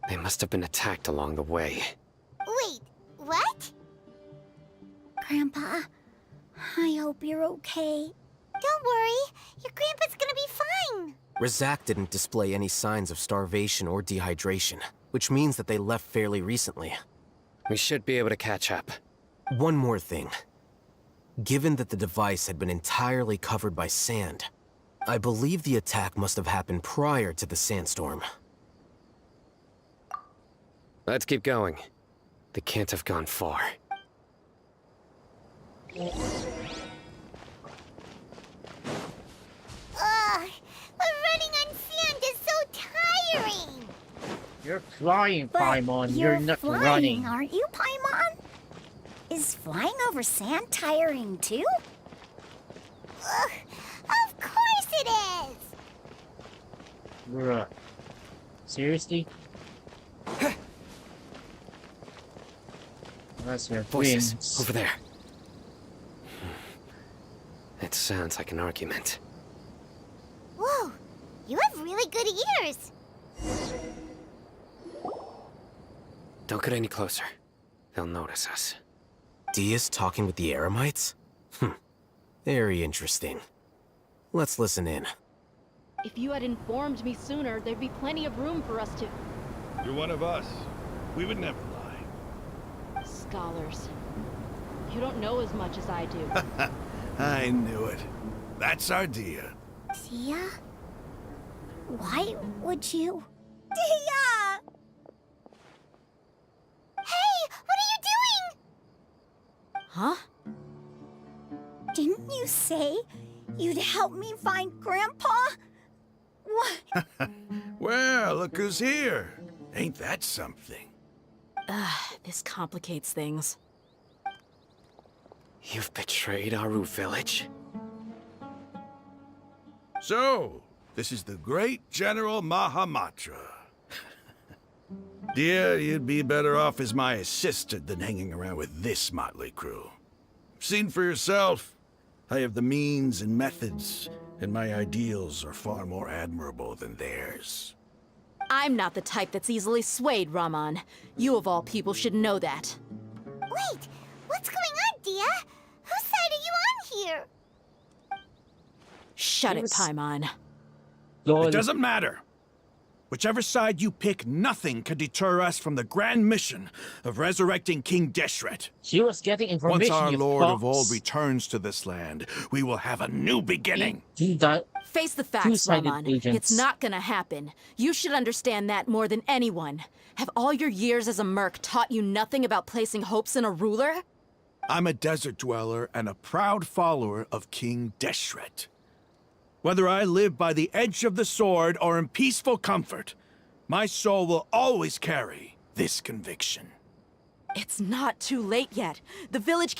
They must have been attacked along the way. Wait, what? Grandpa, I hope you're okay. Don't worry, your grandpa's gonna be fine. Razak didn't display any signs of starvation or dehydration, which means that they left fairly recently. We should be able to catch up. One more thing. Given that the device had been entirely covered by sand, I believe the attack must have happened prior to the sandstorm. Let's keep going. They can't have gone far. Ugh, but running on sand is so tiring. You're flying, But Paimon. you're You're not flying, running. aren't you, Paimon? Is flying over sand tiring too? Ugh, of course it is. Bruh. Seriously? That's your Voices, twins. over there. It sounds like an argument. Whoa, you have really good ears. Don't get any closer. They'll notice us. Dia's talking with the Eremites? Very interesting. Let's listen in. If you had informed me sooner, there'd be plenty of room for us to... You're one of us. We would never lie. Scholars. You don't know as much as I do. I knew it. That's our Dia. Dia? Why would you? Dia! Hey, what are you doing? Huh? Didn't you say you'd help me find Grandpa? What? Well, look who's here. Ain't that something? This complicates things. You've betrayed Aru village? So, this is the great General Mahamatra. Dear, you'd be better off as my assistant than hanging around with this motley crew. Seen for yourself. I have the means and methods, and my ideals are far more admirable than theirs. I'm not the type that's easily swayed, Raman. You of all people should know that. Wait, what's going on, Dia? Whose side are you on here? Shut it, Paimon. It doesn't matter. Whichever side you pick, nothing can deter us from the grand mission of resurrecting King Deshret. She was getting Once information, our you Lord of Old fox. returns to this land, we will have a new beginning. Face the facts, Two-sided Raman. agents. It's not gonna happen. You should understand that more than anyone. Have all your years as a merc taught you nothing about placing hopes in a ruler? I'm a desert dweller and a proud follower of King Deshret. Whether I live by the edge of the sword or in peaceful comfort, my soul will always carry this conviction. It's not too late yet. The village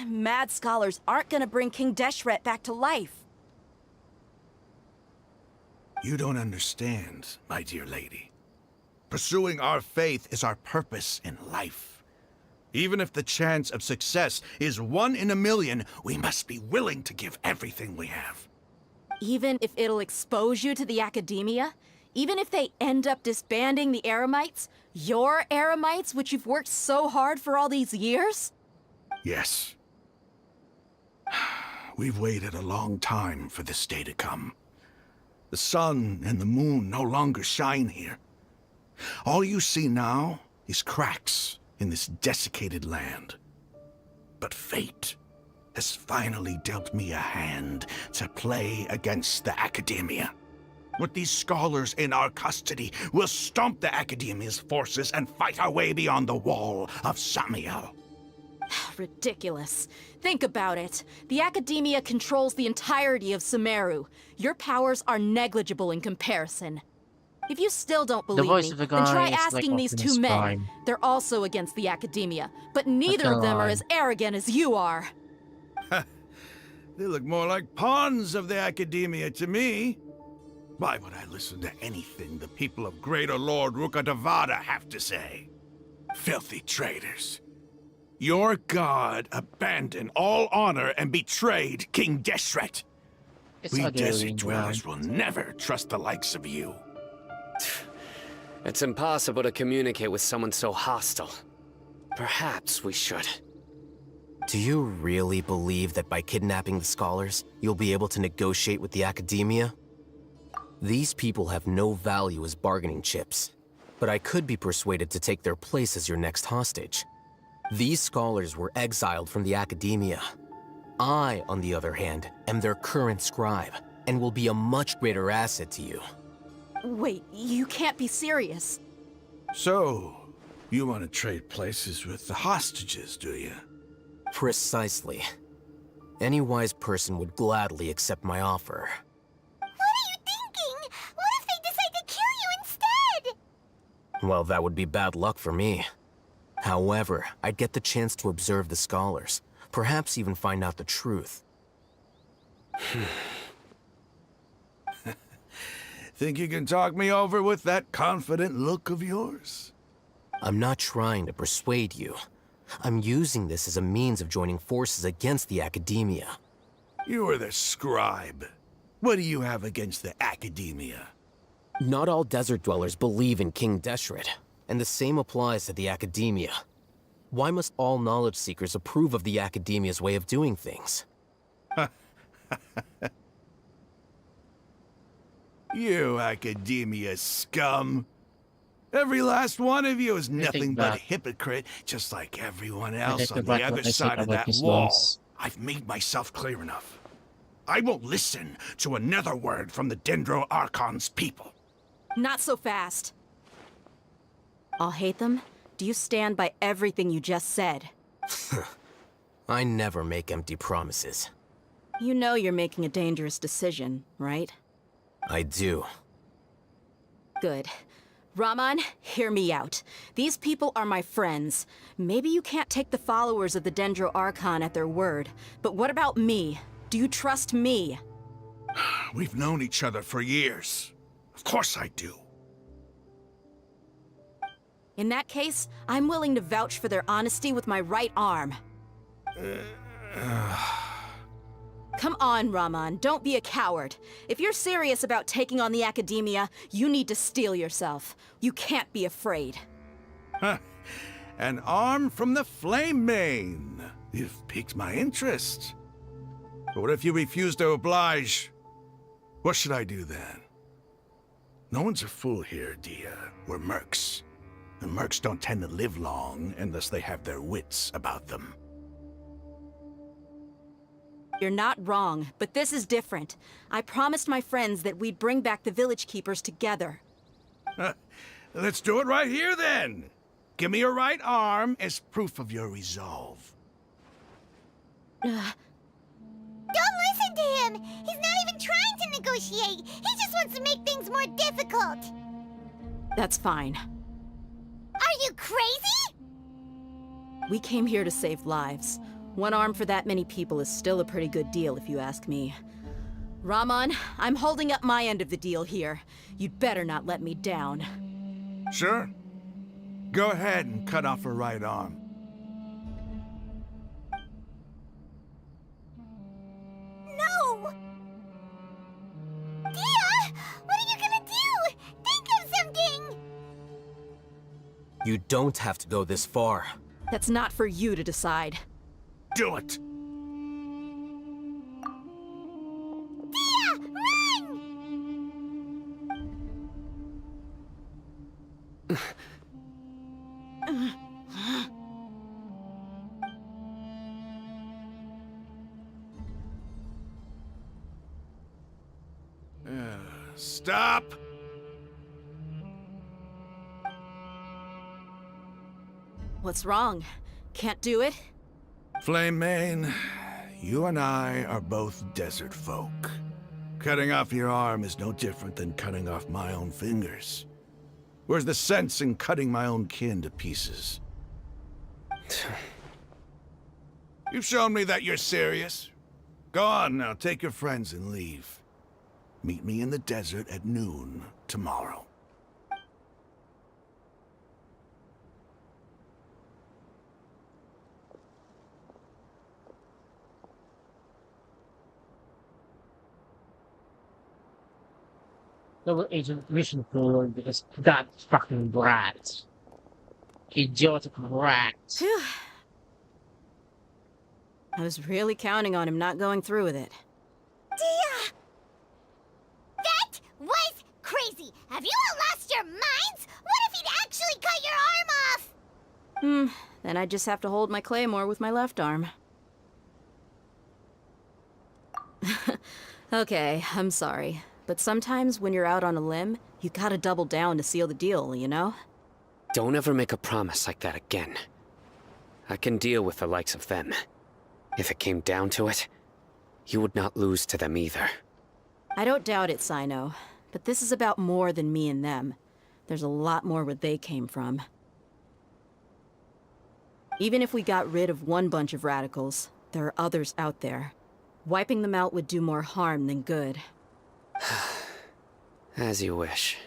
mad scholars aren't gonna bring King Deshret back to life. You don't understand, my dear lady. Pursuing our faith is our purpose in life. Even if the chance of success is 1 in a million, we must be willing to give everything we have. Even if it'll expose you to the academia? Even if they end up disbanding the Eremites? Your Eremites, which you've worked so hard for all these years? Yes. We've waited a long time for this day to come. The sun and the moon no longer shine here. All you see now is cracks in this desiccated land. But fate has finally dealt me a hand to play against the Academia. With these scholars in our custody, we'll stomp the Academia's forces and fight our way beyond the wall of Samiel. Ridiculous. Think about it. The Academia controls the entirety of Sumeru. Your powers are negligible in comparison. If you still don't believe voice me, of the then try guy is asking like these Optimus two men. Prime. They're also against the Academia, but neither of them are as arrogant as you are. They look more like pawns of the Academia to me. Why would I listen to anything the people of Greater Lord Rukkhadevada have to say? Filthy traitors. Your god abandoned all honor and betrayed King Deshret. It's We utterly desert dwellers wrong. will never trust the likes of you. It's impossible to communicate with someone so hostile. Perhaps we should. Do you really believe that by kidnapping the scholars, you'll be able to negotiate with the Academia? These people have no value as bargaining chips, but I could be persuaded to take their place as your next hostage. These scholars were exiled from the Academia. I, on the other hand, am their current scribe, and will be a much greater asset to you. Wait, you can't be serious. So, you want to trade places with the hostages, do you? Precisely. Any wise person would gladly accept my offer. What are you thinking? What if they decide to kill you instead? Well, that would be bad luck for me. However, I'd get the chance to observe the scholars, perhaps even find out the truth. Think you can talk me over with that confident look of yours? I'm not trying to persuade you. I'm using this as a means of joining forces against the Academia. You are the scribe. What do you have against the Academia? Not all desert dwellers believe in King Deshret, and the same applies to the Academia. Why must all knowledge seekers approve of the Academia's way of doing things? You Academia scum. Every last one of you is nothing but a hypocrite, just like everyone else on the other side of that wall. I've made myself clear enough. I won't listen to another word from the Dendro Archon's people. Not so fast. I'll hate them. Do you stand by everything you just said? I never make empty promises. You know you're making a dangerous decision, right? I do. Good. Raman, hear me out. These people are my friends. Maybe you can't take the followers of the Dendro Archon at their word, but what about me? Do you trust me? We've known each other for years. Of course I do. In that case, I'm willing to vouch for their honesty with my right arm. Come on, Raman, don't be a coward. If you're serious about taking on the Academia, you need to steel yourself. You can't be afraid. An arm from the Flame Mane. You've piqued my interest. But what if you refuse to oblige? What should I do then? No one's a fool here, Dia. We're mercs. And mercs don't tend to live long unless they have their wits about them. You're not wrong, but this is different. I promised my friends that we'd bring back the village keepers together. Let's do it right here, then. Give me your right arm as proof of your resolve. Don't listen to him! He's not even trying to negotiate! He just wants to make things more difficult! That's fine. Are you crazy? We came here to save lives. One arm for that many people is still a pretty good deal, if you ask me. Ramon, I'm holding up my end of the deal here. You'd better not let me down. Sure. Go ahead and cut off her right arm. No! Dia! What are you gonna do? Think of something! You don't have to go this far. That's not for you to decide. Do it! Dia! Run! Stop! What's wrong? Can't do it? Flame Mane, you and I are both desert folk. Cutting off your arm is no different than cutting off my own fingers. Where's the sense in cutting my own kin to pieces? You've shown me that you're serious. Go on now, take your friends and leave. Meet me in the desert at noon tomorrow. Double agent mission forward because that fucking brat. Idiotic brat. Phew. I was really counting on him not going through with it. Dia! That was crazy! Have you all lost your minds? What if he'd actually cut your arm off? Then I just have to hold my claymore with my left arm. Okay, I'm sorry. But sometimes when you're out on a limb, you gotta double down to seal the deal, you know? Don't ever make a promise like that again. I can deal with the likes of them. If it came down to it, you would not lose to them either. I don't doubt it, Sino. But this is about more than me and them. There's a lot more where they came from. Even if we got rid of one bunch of radicals, there are others out there. Wiping them out would do more harm than good. As you wish.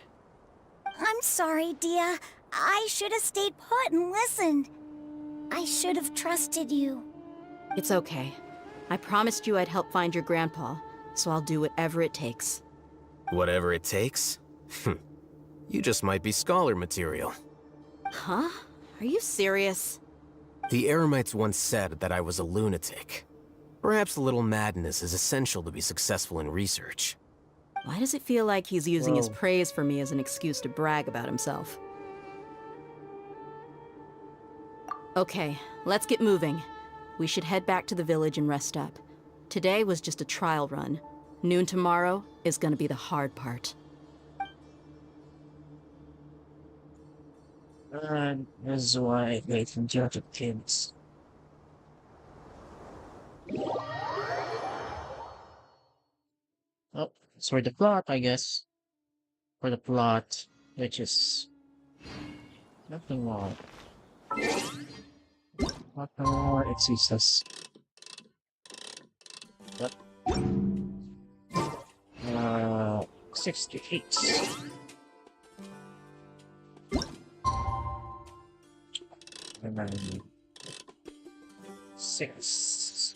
I'm sorry, Dia. I should have stayed put and listened. I should have trusted you. It's okay. I promised you I'd help find your grandpa, so I'll do whatever it takes. Whatever it takes? You just might be scholar material. Huh? Are you serious? The Eremites once said that I was a lunatic. Perhaps a little madness is essential to be successful in research. Why does it feel like he's using his Whoa. praise for me as an excuse to brag about himself? Okay, let's get moving. We should head back to the village and rest up. Today was just a trial run. Noon tomorrow is gonna be the hard part. That's why I hate idiotic kids. Oh, it's for the plot, I guess. For the plot, which is nothing wrong. Nothing more, it's Jesus. What? 68. And then 6.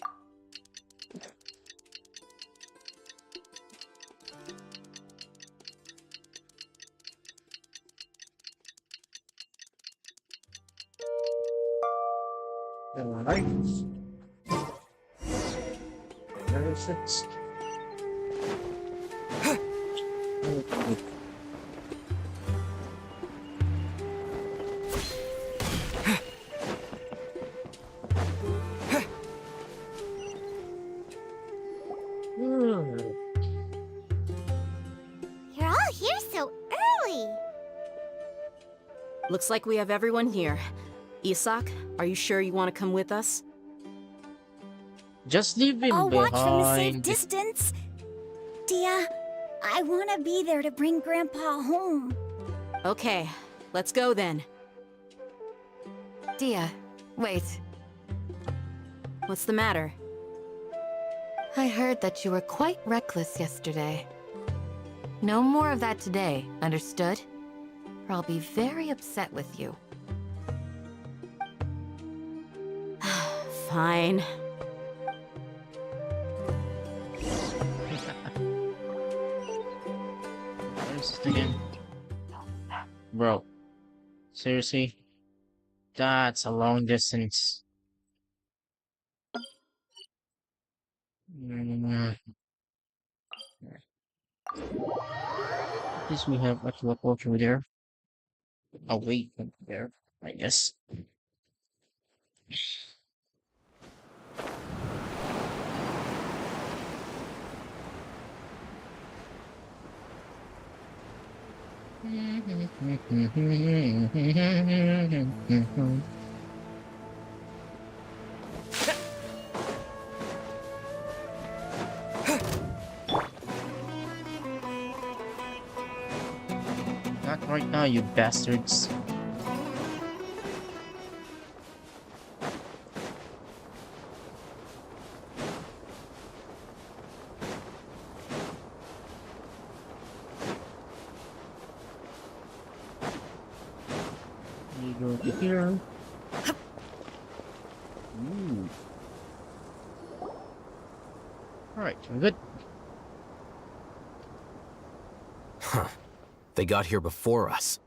Alright. 36. here so early? Looks like we have everyone here. Isak, are you sure you want to come with us? Just leave him I'll watch from a safe behind. distance. Dia, I want to be there to bring Grandpa home. Okay, let's go then. Dia, wait. What's the matter? I heard that you were quite reckless yesterday. No more of that today, understood? Or I'll be very upset with you. Fine. Where's it again? Bro. Seriously? That's a long distance. At least we have a teleport over there. I'll wait there, I guess. Not right now, you bastards. You go to here. Ooh. Alright, we're good. Huh. They got here before us.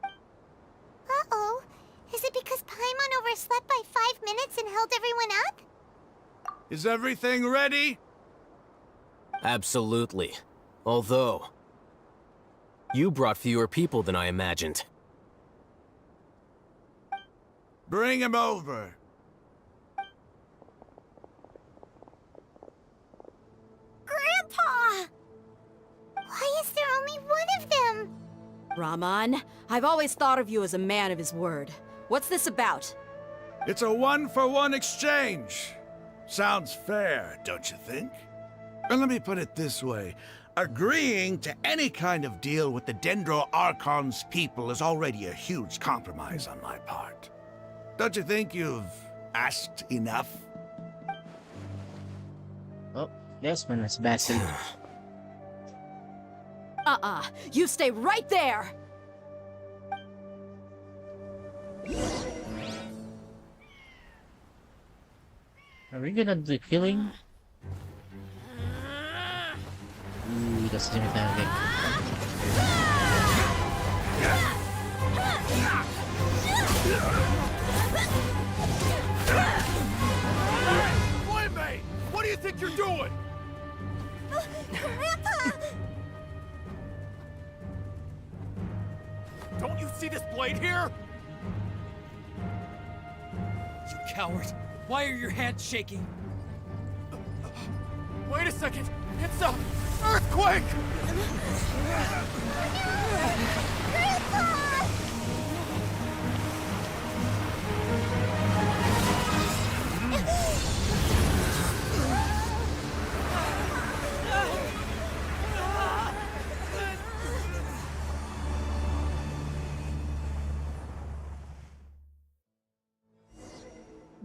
Uh-oh. Is it because Paimon overslept by 5 minutes and held everyone up? Is everything ready? Absolutely. Although, you brought fewer people than I imagined. Bring him over. Grandpa! Why is there only one of them? Rahman, I've always thought of you as a man of his word. What's this about? It's a one-for-one exchange. Sounds fair, don't you think? And let me put it this way. Agreeing to any kind of deal with the Dendro Archon's people is already a huge compromise on my part. Don't you think you've asked enough? Oh, this one is bastard. You stay right there! Are we gonna do killing? Ooh, that's the time again. Playmate! What do you think you're doing? Grandpa! Don't you see this blade here? You coward! Why are your hands shaking? Wait a second! It's a earthquake! Grandpa!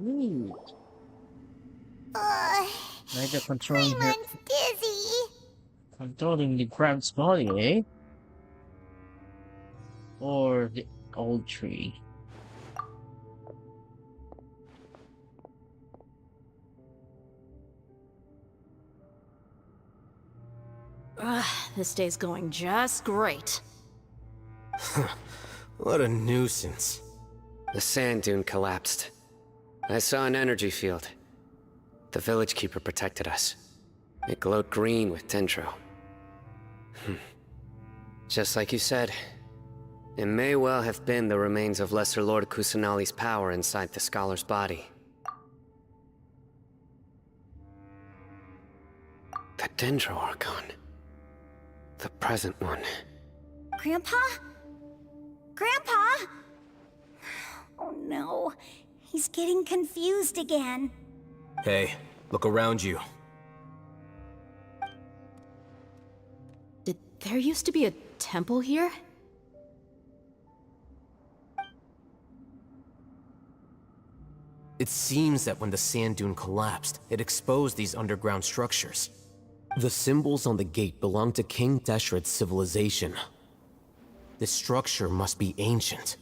Ooh. Neither controlling her, Paimon's dizzy. controlling the crab's body, eh? Or the old tree. This day's going just great. What a nuisance. The sand dune collapsed. I saw an energy field. The village keeper protected us. It glowed green with dendro. Just like you said, it may well have been the remains of Lesser Lord Kusanali's power inside the scholar's body. The Dendro Archon. The present one. Grandpa? Grandpa? Oh no, he's getting confused again. Hey, look around you. Did there used to be a temple here? It seems that when the sand dune collapsed, it exposed these underground structures. The symbols on the gate belong to King Deshret's civilization. This structure must be ancient.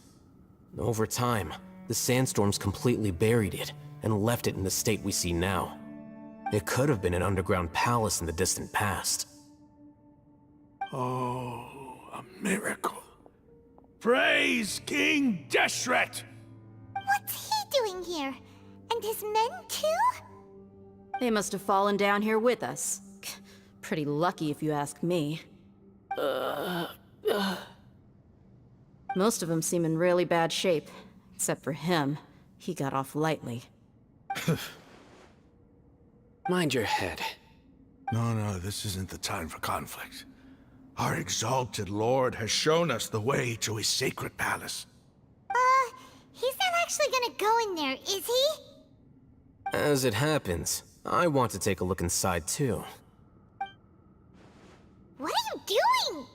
Over time, the sandstorms completely buried it and left it in the state we see now. It could have been an underground palace in the distant past. Oh, a miracle. Praise King Deshret! What's he doing here? And his men too? They must have fallen down here with us. Pretty lucky if you ask me. Most of them seem in really bad shape. Except for him. He got off lightly. Mind your head. No, this isn't the time for conflict. Our exalted lord has shown us the way to his sacred palace. He's not actually gonna go in there, is he? As it happens, I want to take a look inside too. What are you doing?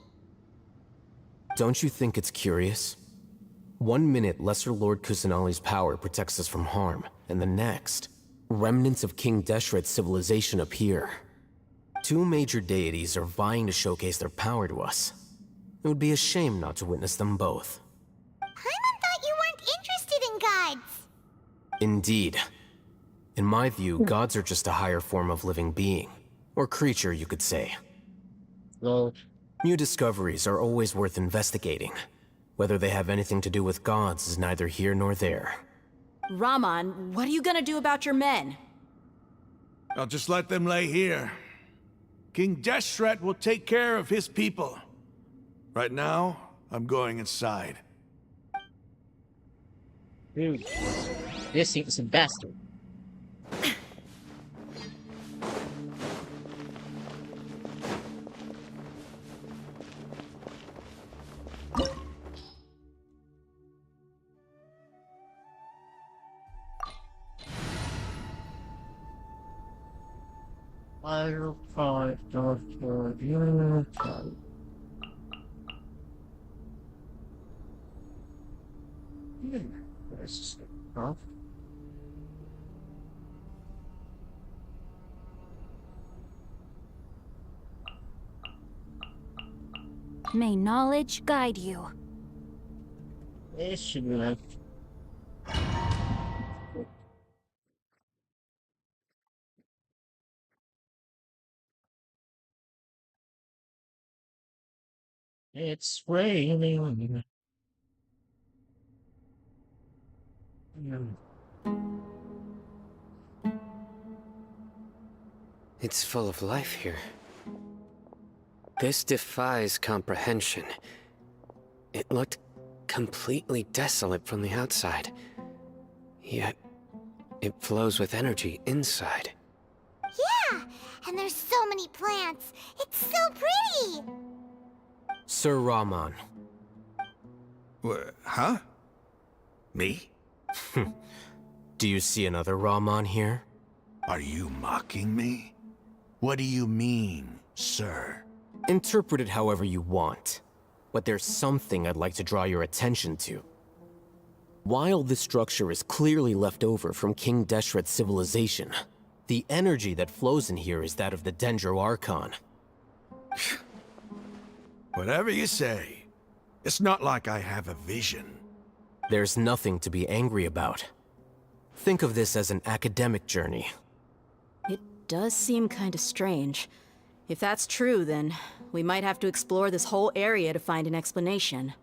Don't you think it's curious? 1 minute, Lesser Lord Kusanali's power protects us from harm, and the next, remnants of King Deshret's civilization appear. 2 major deities are vying to showcase their power to us. It would be a shame not to witness them both. Paimon thought you weren't interested in gods. Indeed. In my view, gods are just a higher form of living being. Or creature, you could say. Well, New discoveries are always worth investigating. Whether they have anything to do with gods is neither here nor there. Raman, what are you gonna do about your men? I'll just let them lay here. King Deshret will take care of his people. Right now, I'm going inside. dude. This thing is a bastard. Five, May knowledge guide you. It should be like. It's raining. It's full of life here. This defies comprehension. It looked completely desolate from the outside. Yet, it flows with energy inside. Yeah, and there's so many plants. It's so pretty. Sir Raman. Huh? Me? Do you see another Raman here? Are you mocking me? What do you mean, sir? Interpret it however you want. But there's something I'd like to draw your attention to. While this structure is clearly left over from King Deshret's civilization, the energy that flows in here is that of the Dendro Archon. Whatever you say. It's not like I have a vision. There's nothing to be angry about. Think of this as an academic journey. It does seem kinda strange. If that's true, then we might have to explore this whole area to find an explanation.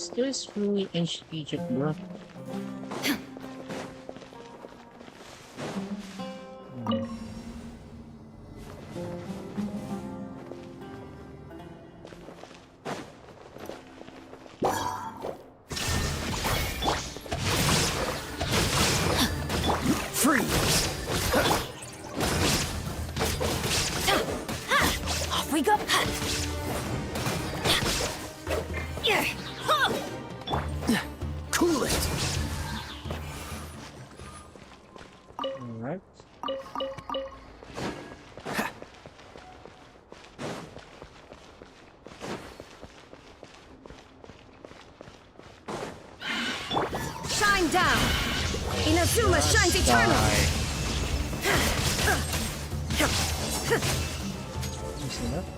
Is this really ancient Egypt, bro? Off we go. Cool it. Alright. Shine down. Inazuma shines eternally. Easy enough.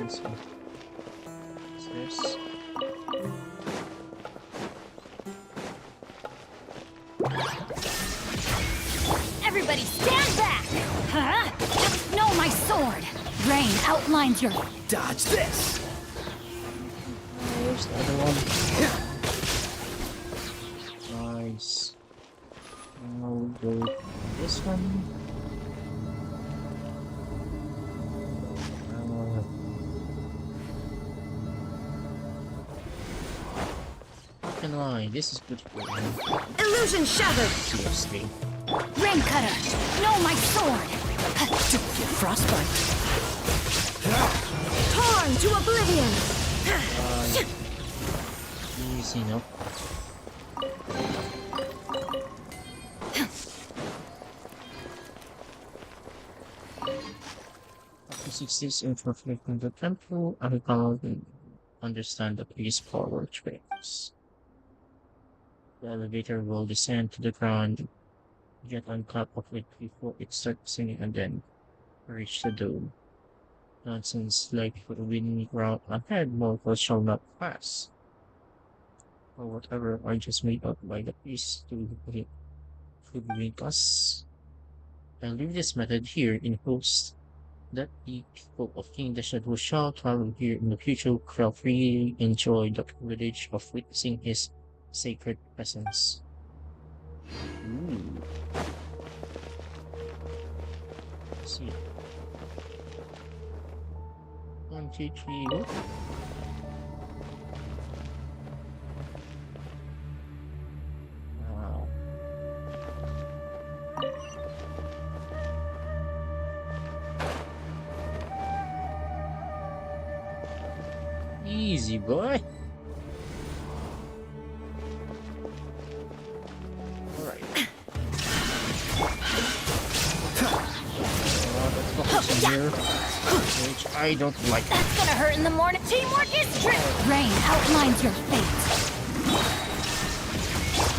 What's this? Everybody stand back! Huh? No, my sword! Rain outlines your... Dodge this. Where's the other one? Nice. I'll go with this one. Fucking lie, this is good for me. Illusion shattered! Seriously. Rain cutter! No, my sword! Don't get frostbite. Torn to oblivion! Easy enough. After 6 days of reflecting the temple, I can understand the police power tricks. The elevator will descend to the ground, get on top of it before it starts singing, and then reach the dome. Nonsense like for the winning ground ahead, mortals shall not pass. Or whatever are just made up by the priest to hoodwink us. I'll leave this method here in hopes that the people of King Deshad who shall travel here in the future shall freely enjoy the privilege of witnessing his sacred presence. Ooh. Let's see. 1, 2, 3, go. Wow. Easy, boy. Alright. Let's focus on here, which I don't like. That's gonna hurt in the morning. Teamwork is true! Rain outlines your fate.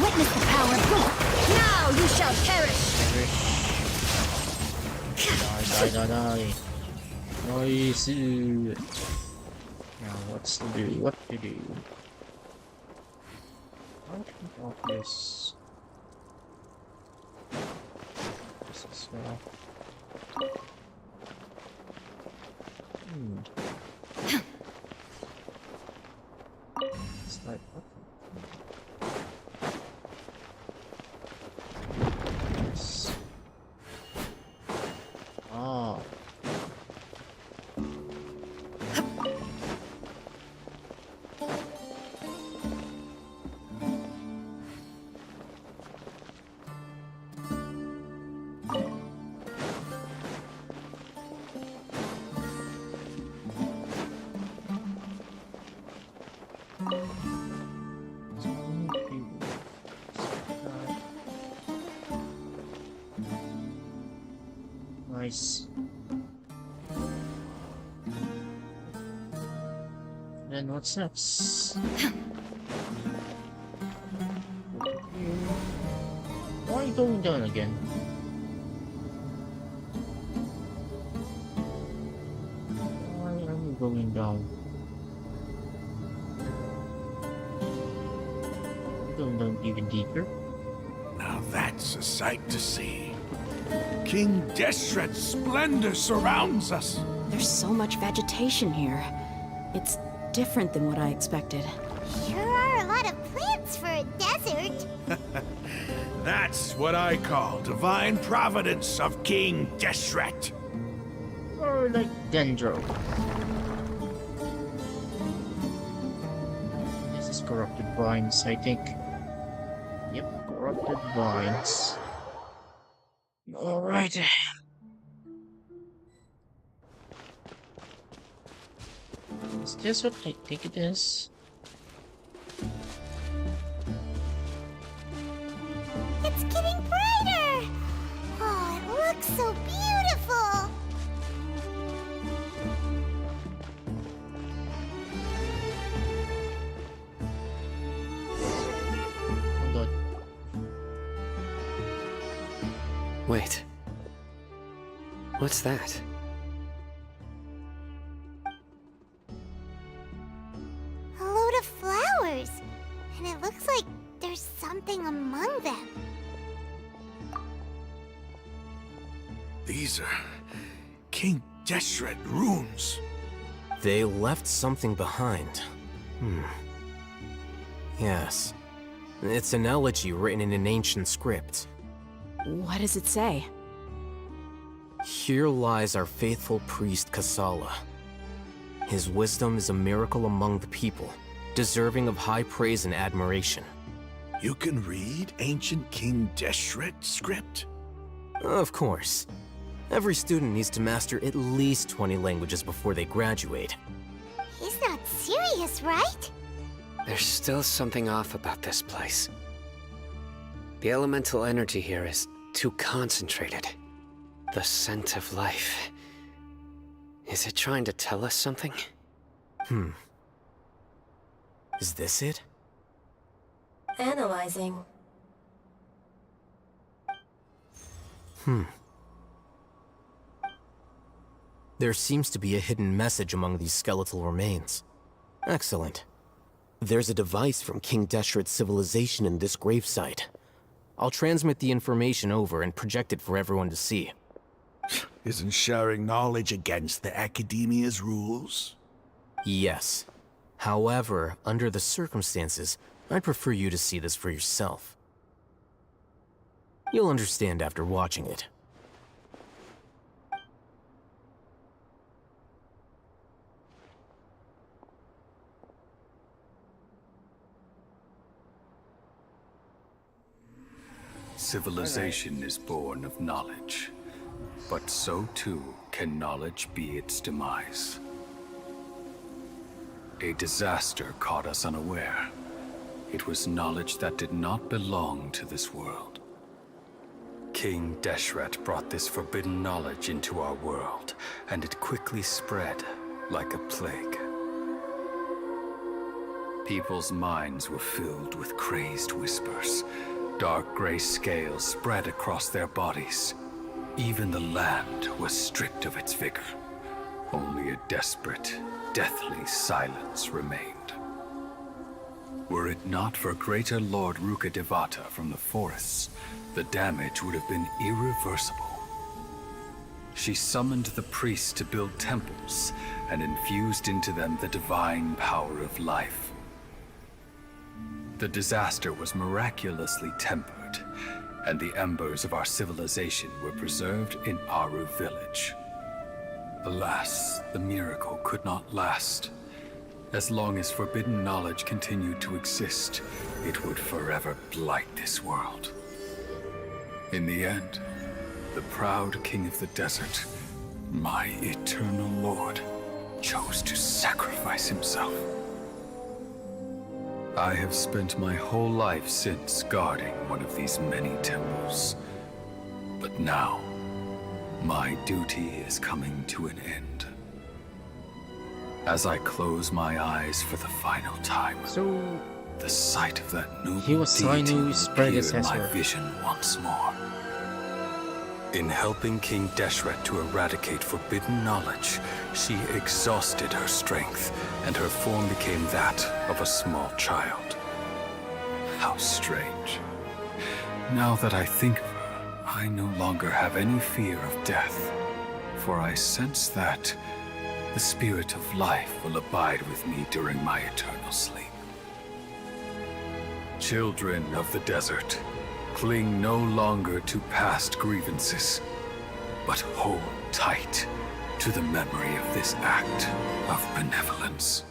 Witness the power of good. Now you shall perish! Die. Nice. Now what's to do? What to do? How can we help this? This as well. It's like what? Yes. Oh. Nice. Then what's next? Why are you going down again? Why are you going down? Going down even deeper? Now that's a sight to see. King Deshret's splendor surrounds us. There's so much vegetation here. It's different than what I expected. Sure are a lot of plants for a desert. That's what I call divine providence of King Deshret. Or like Dendro. This is corrupted vines, I think. Yep, corrupted vines. Alright. Is this what I think it is? It's getting brighter. Oh, it looks so beautiful. Hold on. Wait. What's that? A load of flowers. And it looks like there's something among them. These are King Deshret runes. They left something behind. Yes. It's an elegy written in an ancient script. What does it say? Here lies our faithful priest Kasala. His wisdom is a miracle among the people, deserving of high praise and admiration. You can read ancient King Deshret script? Of course. Every student needs to master at least 20 languages before they graduate. He's not serious, right? There's still something off about this place. The elemental energy here is too concentrated. The scent of life. Is it trying to tell us something? Is this it? Analyzing. There seems to be a hidden message among these skeletal remains. Excellent. There's a device from King Deshret's civilization in this gravesite. I'll transmit the information over and project it for everyone to see. Isn't sharing knowledge against the Academia's rules? Yes. However, under the circumstances, I'd prefer you to see this for yourself. You'll understand after watching it. Civilization is born of knowledge, but so too can knowledge be its demise. A disaster caught us unaware. It was knowledge that did not belong to this world. King Deshret brought this forbidden knowledge into our world, and it quickly spread like a plague. People's minds were filled with crazed whispers. Dark gray scales spread across their bodies. Even the land was stripped of its vigor. Only a desperate, deathly silence remained. Were it not for greater Lord Ruka Devata from the forests, the damage would have been irreversible. She summoned the priests to build temples and infused into them the divine power of life. The disaster was miraculously tempered, and the embers of our civilization were preserved in Aru village. Alas, the miracle could not last. As long as forbidden knowledge continued to exist, it would forever blight this world. In the end, the proud king of the desert, my eternal lord, chose to sacrifice himself. I have spent my whole life since guarding one of these many temples. But now, My duty is coming to an end. As I close my eyes for the final time, So the sight of that noble he was trying deity to will spread appear his in my hazard. vision once more. In helping King Deshret to eradicate forbidden knowledge, she exhausted her strength, and her form became that of a small child. How strange. Now that I think of her, I no longer have any fear of death, for I sense that the spirit of life will abide with me during my eternal sleep. Children of the desert, cling no longer to past grievances, but hold tight to the memory of this act of benevolence.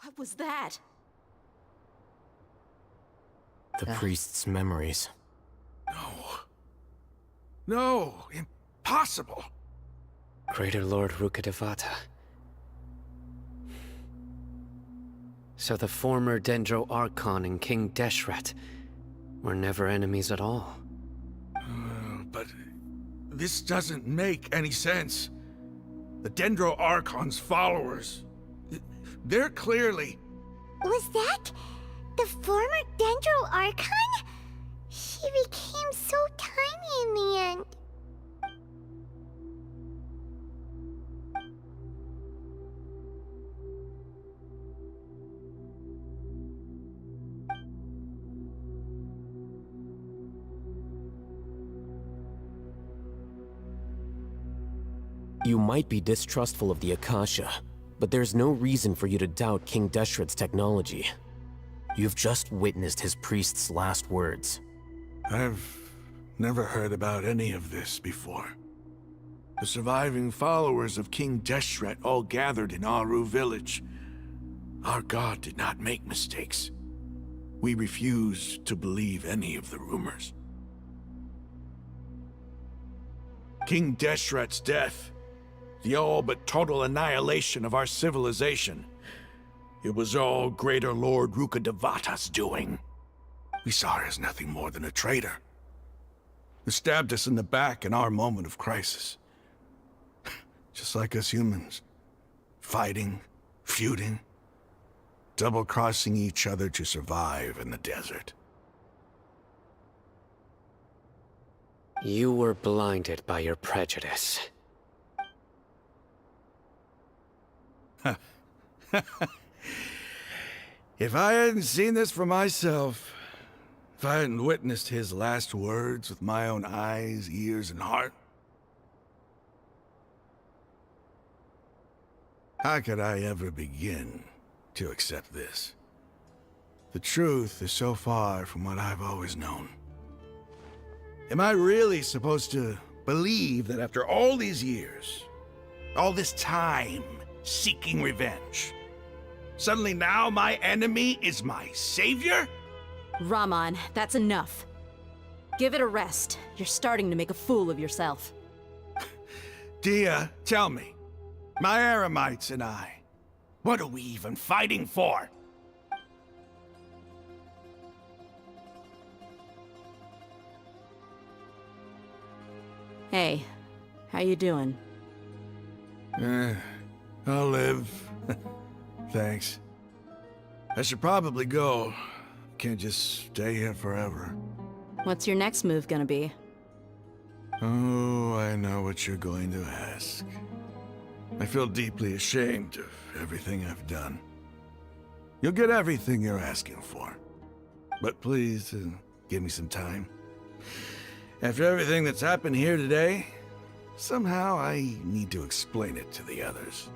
What was that? The priest's memories. No, impossible. Greater Lord Rukkhadevata. So the former Dendro Archon and King Deshret were never enemies at all. But this doesn't make any sense. The Dendro Archon's followers, they're clearly... Was that the former Dendro Archon? She became so tiny in the end. You might be distrustful of the Akasha, but there's no reason for you to doubt King Deshret's technology. You've just witnessed his priest's last words. I've never heard about any of this before. The surviving followers of King Deshret all gathered in Aru village. Our god did not make mistakes. We refused to believe any of the rumors. King Deshret's death, the all but total annihilation of our civilization, it was all Greater Lord Rukkhadevata's doing. We saw her as nothing more than a traitor, who stabbed us in the back in our moment of crisis. Just like us humans. Fighting, feuding, double-crossing each other to survive in the desert. You were blinded by your prejudice. If I hadn't seen this for myself, if I hadn't witnessed his last words with my own eyes, ears, and heart, how could I ever begin to accept this? The truth is so far from what I've always known. Am I really supposed to believe that after all these years, all this time seeking revenge, suddenly now my enemy is my savior? Rahman, that's enough. Give it a rest. You're starting to make a fool of yourself. Dia, tell me, my Eremites and I, what are we even fighting for? Hey, how you doing? I'll live. Thanks. I should probably go. Can't just stay here forever. What's your next move gonna be? Oh, I know what you're going to ask. I feel deeply ashamed of everything I've done. You'll get everything you're asking for. But please, give me some time. After everything that's happened here today, somehow I need to explain it to the others.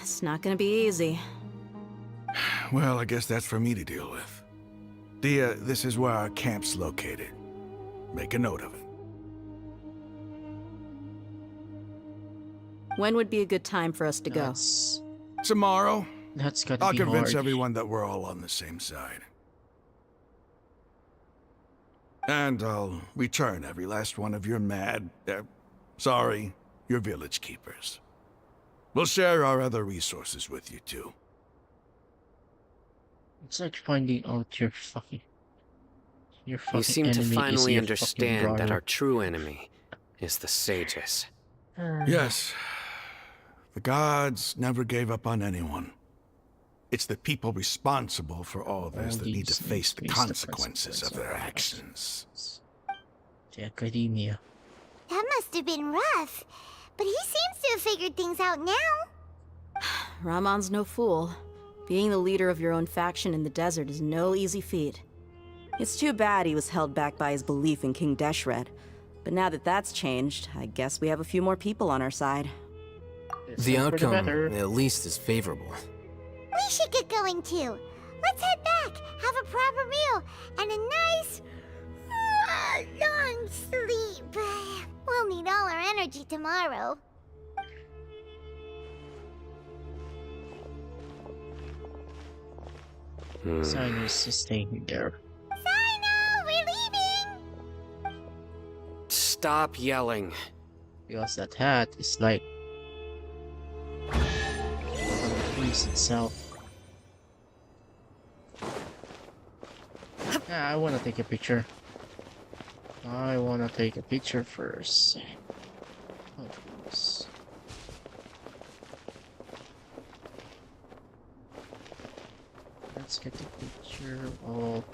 It's not gonna be easy. Well, I guess that's for me to deal with. Dia, this is where our camp's located. Make a note of it. When would be a good time for us to go? Tomorrow. That's gotta I'll be convince hard. everyone that we're all on the same side. And I'll return every last one of your your village keepers. We'll share our other resources with you too. It's like finding out your fucking Your You fucking seem to enemy is finally your fucking understand that brother. our true enemy is the sages. Yes. The gods never gave up on anyone. It's the people responsible for all this that need to face the consequences of their actions. The academia. That must have been rough. But he seems to have figured things out now. Ramon's no fool. Being the leader of your own faction in the desert is no easy feat. It's too bad he was held back by his belief in King Deshret. But now that that's changed, I guess we have a few more people on our side. The outcome, at least, is favorable. We should get going too. Let's head back, have a proper meal, and a nice, long sleep. We'll need all our energy tomorrow. Sign is staying there. Sino, we're leaving! Stop yelling. Because that hat is like the piece itself. I wanna take a picture. I wanna take a picture first. Oh, goodness. Let's get the picture of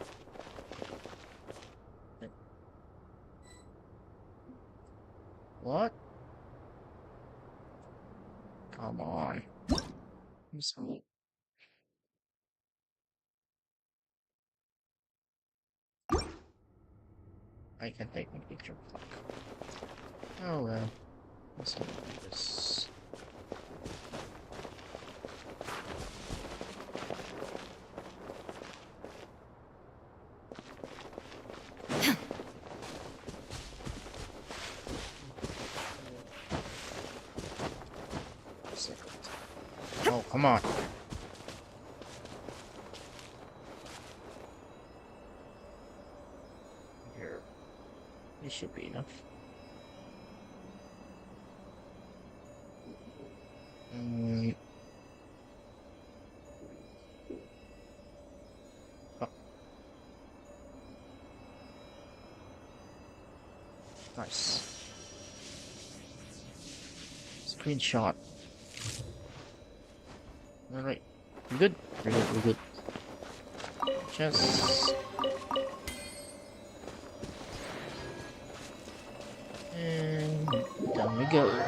what? Come on. I'm sorry. I can take a picture. Fuck. Oh well. Let's do this. Oh, come on. Here. This should be enough. Oh. Nice. Screenshot. Alright. We're good. We're good. We're good. Just. And down we go.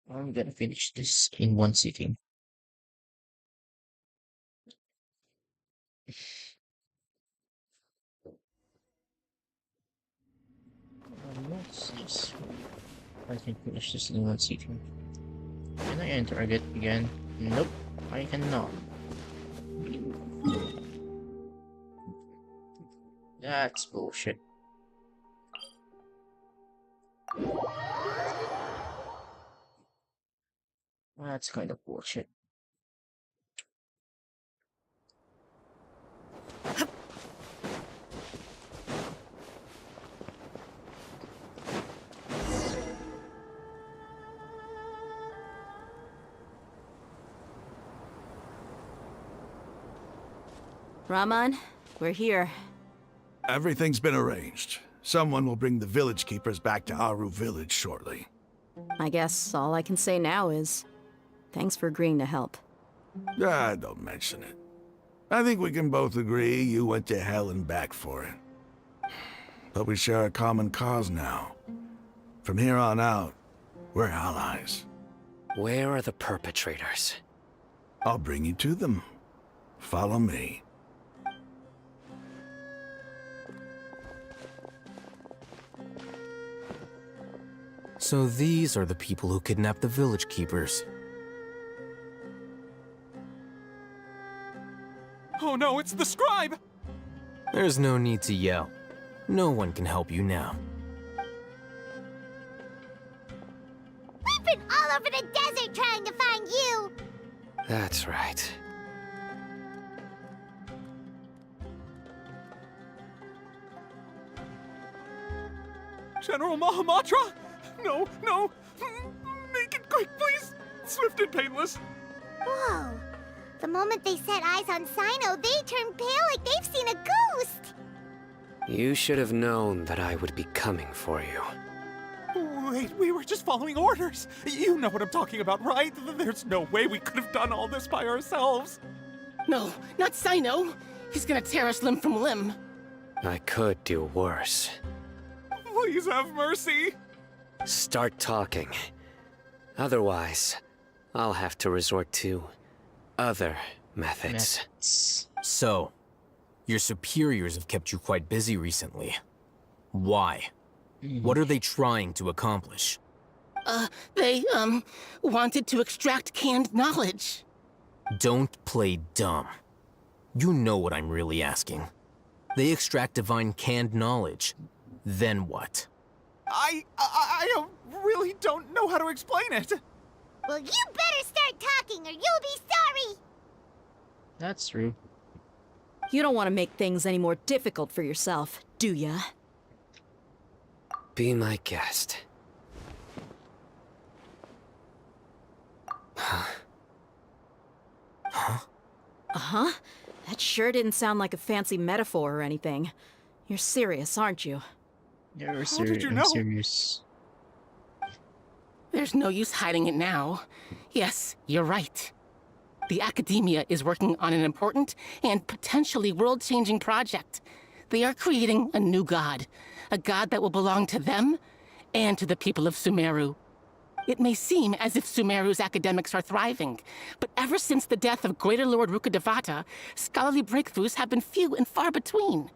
I'm gonna finish this in one sitting. Yes. I can finish this in one sitting. Can I enter it again? Nope, I cannot. That's bullshit. That's kind of bullshit. Ramon, we're here. Everything's been arranged. Someone will bring the village keepers back to Aru village shortly. I guess all I can say now is thanks for agreeing to help. Ah, don't mention it. I think we can both agree you went to hell and back for it. But we share a common cause now. From here on out, we're allies. Where are the perpetrators? I'll bring you to them. Follow me. So these are the people who kidnapped the village keepers. Oh no, it's the scribe! There's no need to yell. No one can help you now. We've been all over the desert trying to find you! That's right. General Mahamatra? No, no! Make it Quick, please! Swift and painless. Whoa. The moment they set eyes on Sino, they turn pale like they've seen a ghost. You should have known that I would be coming for you. Wait, we were just following orders. You know what I'm talking about, right? There's no way we could have done all this by ourselves. No, not Sino. He's gonna tear us limb from limb. I could do worse. Please have mercy. Start talking. Otherwise, I'll have to resort to other methods. So, your superiors have kept you quite busy recently. Why? What are they trying to accomplish? They wanted to extract canned knowledge. Don't play dumb. You know what I'm really asking. They extract divine canned knowledge. Then what? I really don't know how to explain it. Well, you better start talking or you'll be sorry. That's true. You don't want to make things any more difficult for yourself, do ya? Be my guest. Uh-huh. That sure didn't sound like a fancy metaphor or anything. You're serious, aren't you? Yeah, How did you know? I'm serious. There's no use hiding it now. Yes, you're right. The Academia is working on an important and potentially world-changing project. They are creating a new god. A god that will belong to them and to the people of Sumeru. It may seem as if Sumeru's academics are thriving, but ever since the death of Greater Lord Rukkhadevata, scholarly breakthroughs have been few and far between.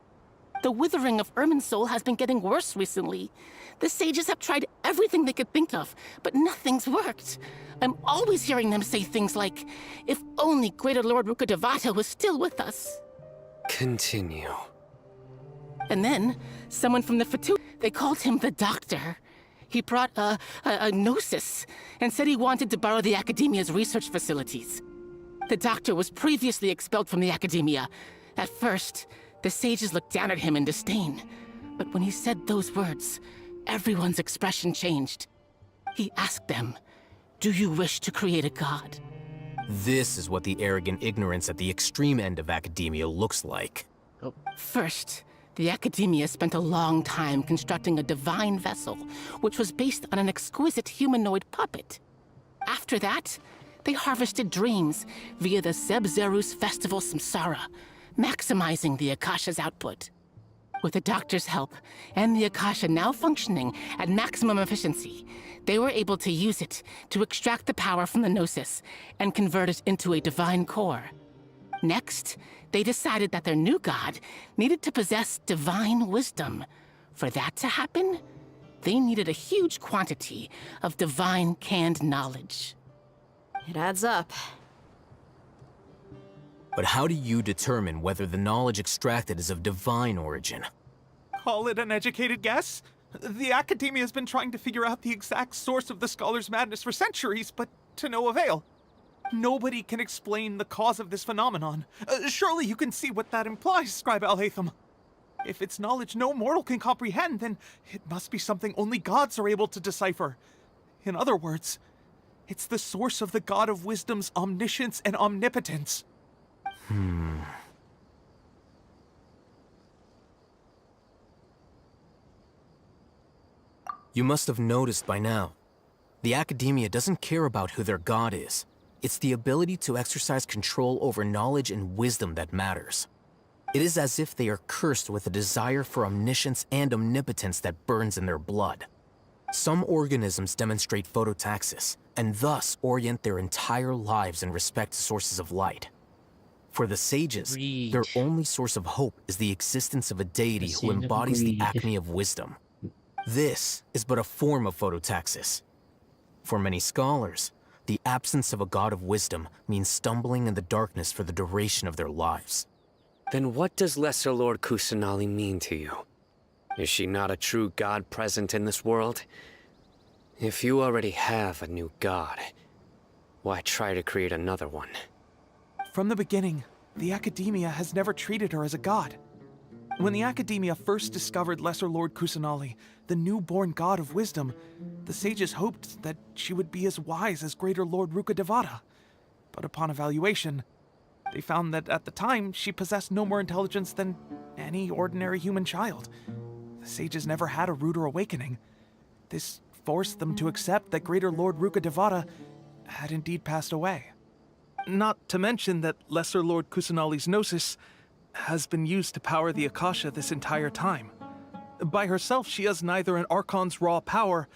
The withering of Irminsul has been getting worse recently. The sages have tried everything they could think of, but nothing's worked. I'm always hearing them say things like, if only Greater Lord Rukkhadevata was still with us. Continue. And then, someone from the Fatu, they called him the Doctor. He brought a gnosis and said he wanted to borrow the Academia's research facilities. The Doctor was previously expelled from the Academia. At first, the sages looked down at him in disdain. But when he said those words, everyone's expression changed. He asked them, do you wish to create a god? This is what the arrogant ignorance at the extreme end of academia looks like. First, the Academia spent a long time constructing a divine vessel, which was based on an exquisite humanoid puppet. After that, they harvested dreams via the Zeb-Zerus Festival Samsara, maximizing the Akasha's output. With the Doctor's help, and the Akasha now functioning at maximum efficiency, they were able to use it to extract the power from the Gnosis and convert it into a divine core. Next, they decided that their new god needed to possess divine wisdom. For that to happen, they needed a huge quantity of divine canned knowledge. It adds up. But how do you determine whether the knowledge extracted is of divine origin? Call it an educated guess? The Academia has been trying to figure out the exact source of the Scholar's madness for centuries, but to no avail. Nobody can explain the cause of this phenomenon. Surely you can see what that implies, Scribe Al-Haytham. If it's knowledge no mortal can comprehend, then it must be something only gods are able to decipher. In other words, it's the source of the God of Wisdom's omniscience and omnipotence. You must have noticed by now. The Academia doesn't care about who their god is. It's the ability to exercise control over knowledge and wisdom that matters. It is as if they are cursed with a desire for omniscience and omnipotence that burns in their blood. Some organisms demonstrate phototaxis, and thus orient their entire lives in respect to sources of light. For the sages, their only source of hope is the existence of a deity who embodies the acme of wisdom. This is but a form of phototaxis. For many scholars, the absence of a god of wisdom means stumbling in the darkness for the duration of their lives. Then what does Lesser Lord Kusanali mean to you? Is she not a true god present in this world? If you already have a new god, why try to create another one? From the beginning, the Academia has never treated her as a god. When the Academia first discovered Lesser Lord Kusanali, the newborn god of wisdom, The sages hoped that she would be as wise as Greater Lord Ruka Devata. But upon evaluation, they found that at the time she possessed no more intelligence than any ordinary human child. The sages never had a ruder awakening. This forced them to accept that Greater Lord Ruka Devata had indeed passed away. Not to mention that Lesser Lord Kusanali's Gnosis has been used to power the Akasha this entire time. By herself, she has neither an Archon's raw power,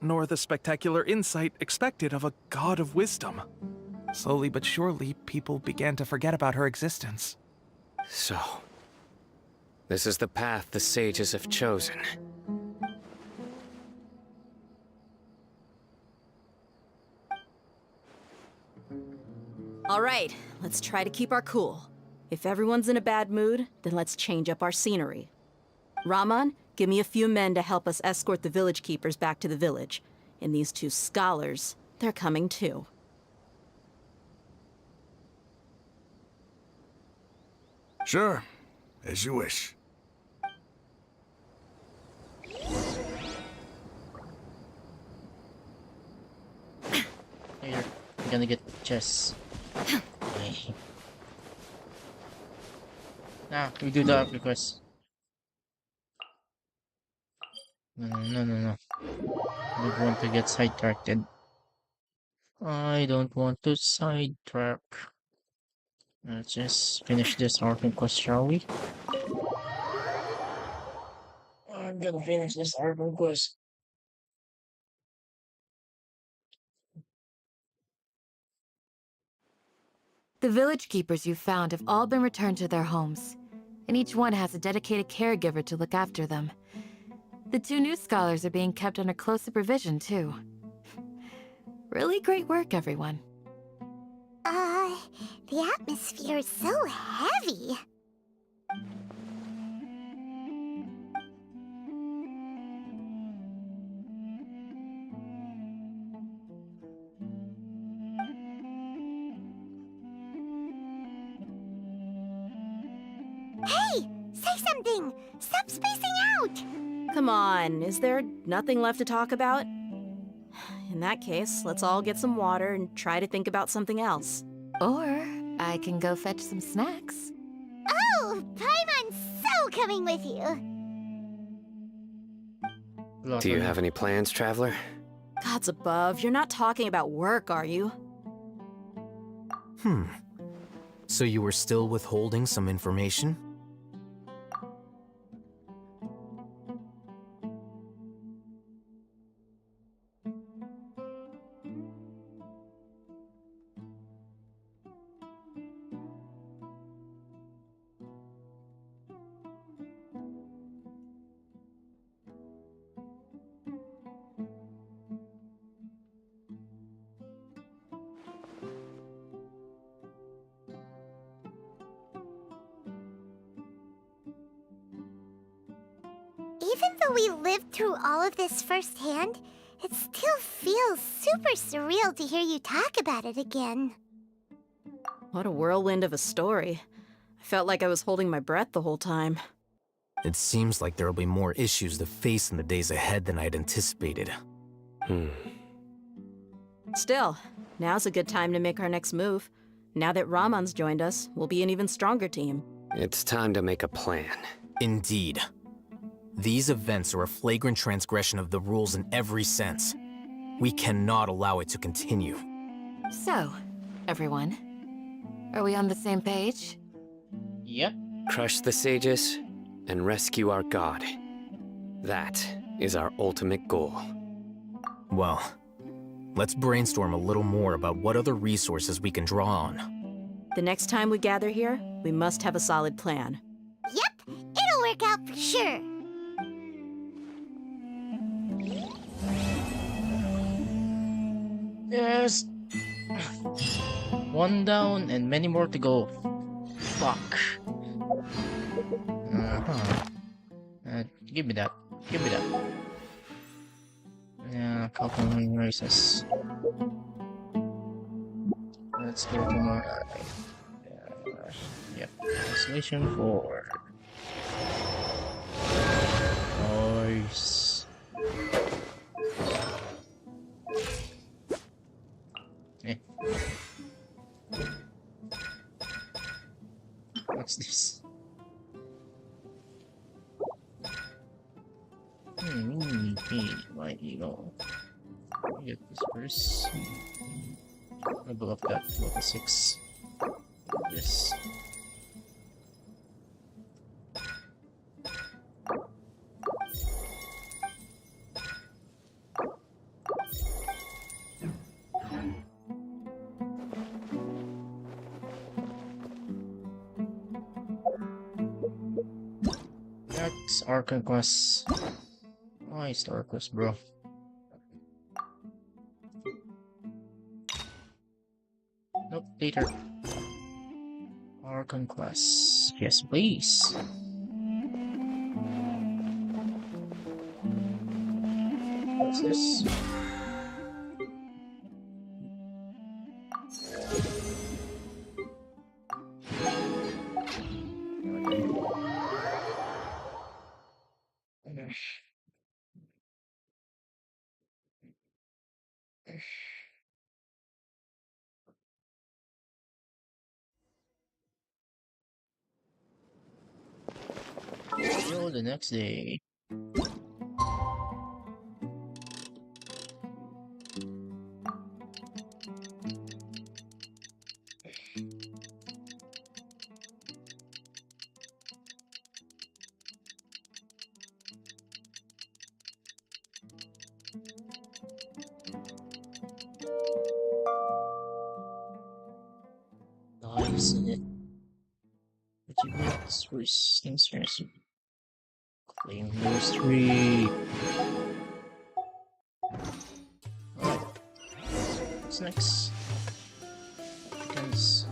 nor the spectacular insight expected of a god of wisdom. Slowly but surely, people began to forget about her existence. So, this is the path the sages have chosen. All right, let's try to keep our cool. If everyone's in a bad mood, then let's change up our scenery. Raman, give me a few men to help us escort the village keepers back to the village. And these two scholars, they're coming too. Sure, as you wish. You're gonna get chess. We do that because... No. I don't want to get sidetracked. I don't want to sidetrack. Let's just finish this Archon quest, shall we? I'm gonna finish this Archon quest. The village keepers you found have all been returned to their homes, and each one has a dedicated caregiver to look after them. The two new scholars are being kept under close supervision, too. Really great work, everyone. The atmosphere is so heavy. Hey! Say something! Stop spacing out! Come on, is there nothing left to talk about? In that case, let's all get some water and try to think about something else. Or I can go fetch some snacks. Oh! Paimon's so coming with you! Do you have any plans, Traveler? Gods above, you're not talking about work, are you? So you were still withholding some information? Even though we lived through all of this firsthand, it still feels super surreal to hear you talk about it again. What a whirlwind of a story. I felt like I was holding my breath the whole time. It seems like there'll be more issues to face in the days ahead than I'd anticipated. Still, now's a good time to make our next move. Now that Raman's joined us, we'll be an even stronger team. It's time to make a plan. Indeed. These events are a flagrant transgression of the rules in every sense. We cannot allow it to continue. So, everyone, are we on the same page? Yep. Crush the sages and rescue our god. That is our ultimate goal. Well, let's brainstorm a little more about what other resources we can draw on. The next time we gather here, we must have a solid plan. Yep, it'll work out for sure. Yes. One down and many more to go. Fuck. Give me that. Give me that. Yeah, couple of races. Let's go to my... yep. Isolation 4. Nice. Okay, my ego. Get this first. Level up that to level 6. Yes. That's Archon quest. Nice Archon quest, bro. Nope, later. Archon quest. Yes, please. What's this? Yo, the next day. Nice, isn't it? Achievements for instance. Claim those 3. Alright. What's next? Chickens.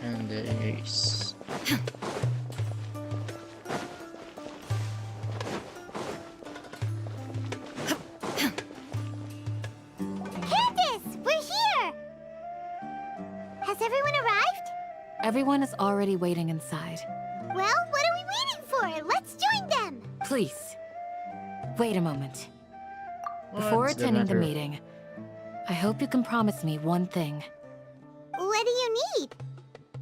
And the ace. Candace! We're here! Has everyone arrived? Everyone is already waiting inside. Well, what are we waiting for? Let's join them! Please, wait a moment. Before What's the attending the matter? meeting, I hope you can promise me one thing. What do you need?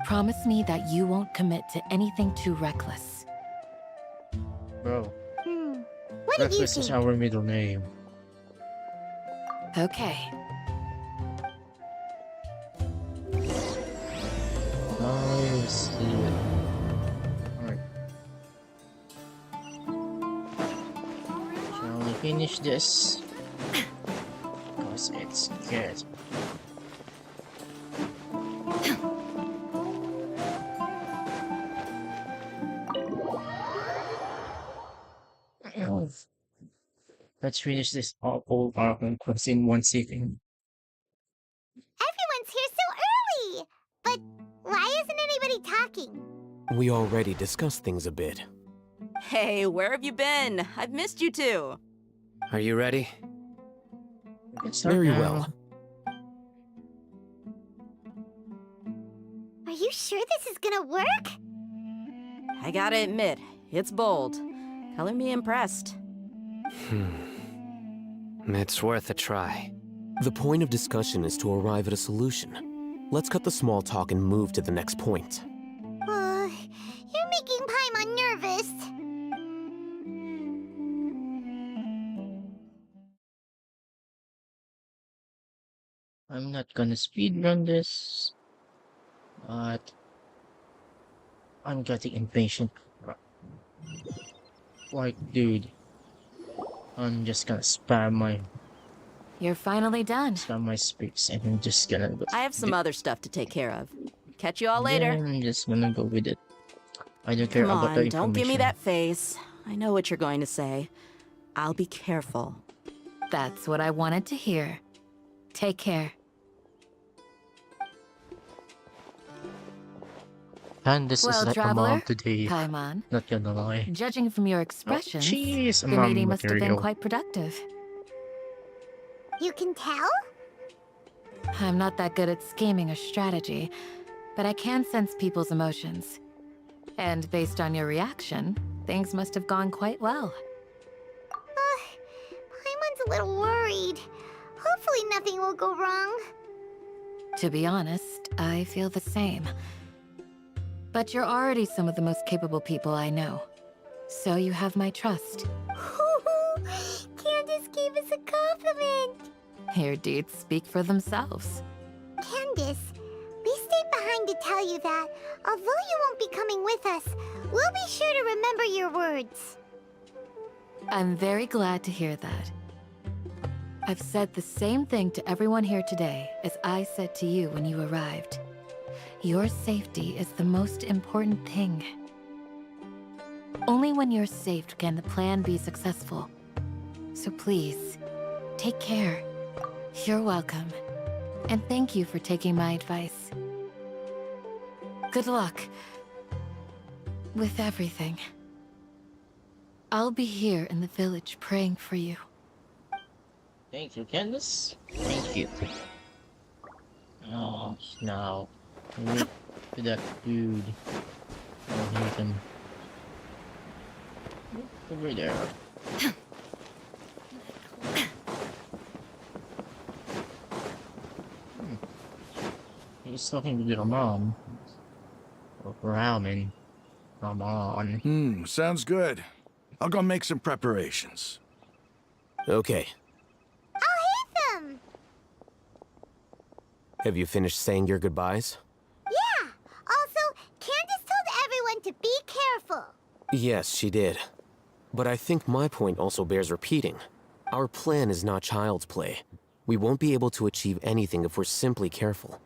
Promise me that you won't commit to anything too reckless. Bro, What do you breakfast is think? our middle name. Okay. Nice. Alright. Shall we finish this? Because it's good. Let's finish this whole Archon quest in one sitting. Everyone's here so early! But why isn't anybody talking? We already discussed things a bit. Hey, where have you been? I've missed you too. Are you ready? We can start Very now. well. Are you sure this is gonna work? I gotta admit, it's bold. Color me impressed. It's worth a try. The point of discussion is to arrive at a solution. Let's cut the small talk and move to the next point. You're making Paimon nervous. I'm not gonna speedrun this, but I'm getting impatient. Like, dude, I'm just gonna You're finally done. spam my speaks, and I'm just gonna go. I have some other stuff to take care of. Catch you all later. Yeah, I'm just gonna go with it. I don't care Come about the on, information. don't give me that face. I know what you're going to say. I'll be careful. That's what I wanted to hear. Take care. And this Well, is like a traveler, mom today. Paimon, Not gonna lie. judging from your expressions, jeez, your mom meeting must have been material. quite productive. You can tell? I'm not that good at scheming or strategy, but I can sense people's emotions. And based on your reaction, things must have gone quite well. Paimon's a little worried. Hopefully nothing will go wrong. To be honest, I feel the same. But you're already some of the most capable people I know. So you have my trust. Whew, as a compliment. Your deeds speak for themselves. Candace, we stayed behind to tell you that, although you won't be coming with us, we'll be sure to remember your words. I'm very glad to hear that. I've said the same thing to everyone here today as I said to you when you arrived. Your safety is the most important thing. Only when you're safe can the plan be successful. So please, take care. You're welcome. And thank you for taking my advice. Good luck with everything. I'll be here in the village praying for you. Thank you, Candace. Thank you. Oh, no. Look at that dude. I hate him. Over there. He's talking to your mom. Or ramen. Come on. Sounds good. I'll go make some preparations. Okay. I'll hate them! Have you finished saying your goodbyes? Yeah! Also, Candace told everyone to be careful. Yes, she did. But I think my point also bears repeating. Our plan is not child's play. We won't be able to achieve anything if we're simply careful.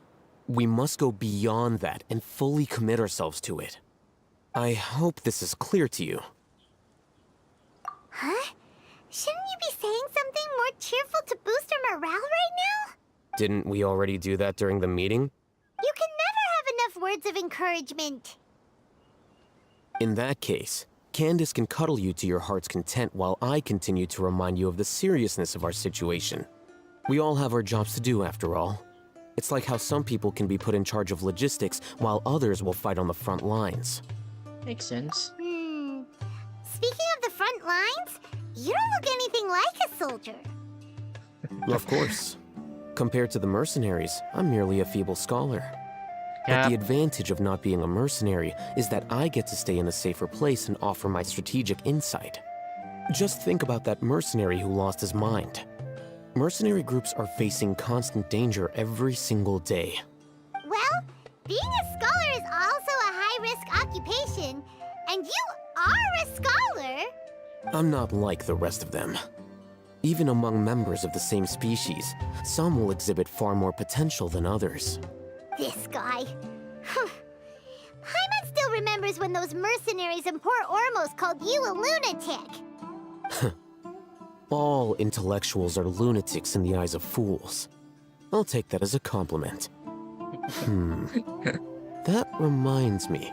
We must go beyond that and fully commit ourselves to it. I hope this is clear to you. Huh? Shouldn't you be saying something more cheerful to boost our morale right now? Didn't we already do that during the meeting? You can never have enough words of encouragement. In that case, Candace can cuddle you to your heart's content while I continue to remind you of the seriousness of our situation. We all have our jobs to do, after all. It's like how some people can be put in charge of logistics while others will fight on the front lines. Makes sense. Speaking of the front lines, you don't look anything like a soldier. Of course. Compared to the mercenaries, I'm merely a feeble scholar. But the advantage of not being a mercenary is that I get to stay in a safer place and offer my strategic insight. Just think about that mercenary who lost his mind. Mercenary groups are facing constant danger every single day. Well, being a scholar is also a high-risk occupation, and you are a scholar. I'm not like the rest of them. Even among members of the same species, some will exhibit far more potential than others. This guy. Paimon still remembers when those mercenaries in Port Ormos called you a lunatic. All intellectuals are lunatics in the eyes of fools. I'll take that as a compliment. That reminds me.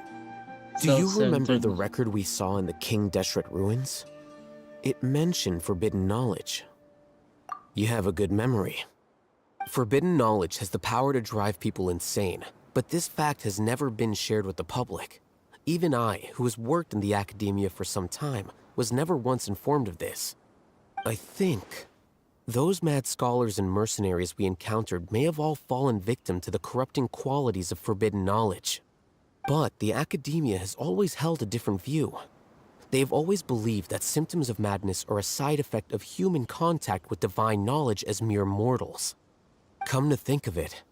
Do you remember the record we saw in the King Deshret ruins? It mentioned forbidden knowledge. You have a good memory. Forbidden knowledge has the power to drive people insane, but this fact has never been shared with the public. Even I, who has worked in the academia for some time, was never once informed of this. I think those mad scholars and mercenaries we encountered may have all fallen victim to the corrupting qualities of forbidden knowledge. But the academia has always held a different view. They have always believed that symptoms of madness are a side effect of human contact with divine knowledge as mere mortals. Come to think of it,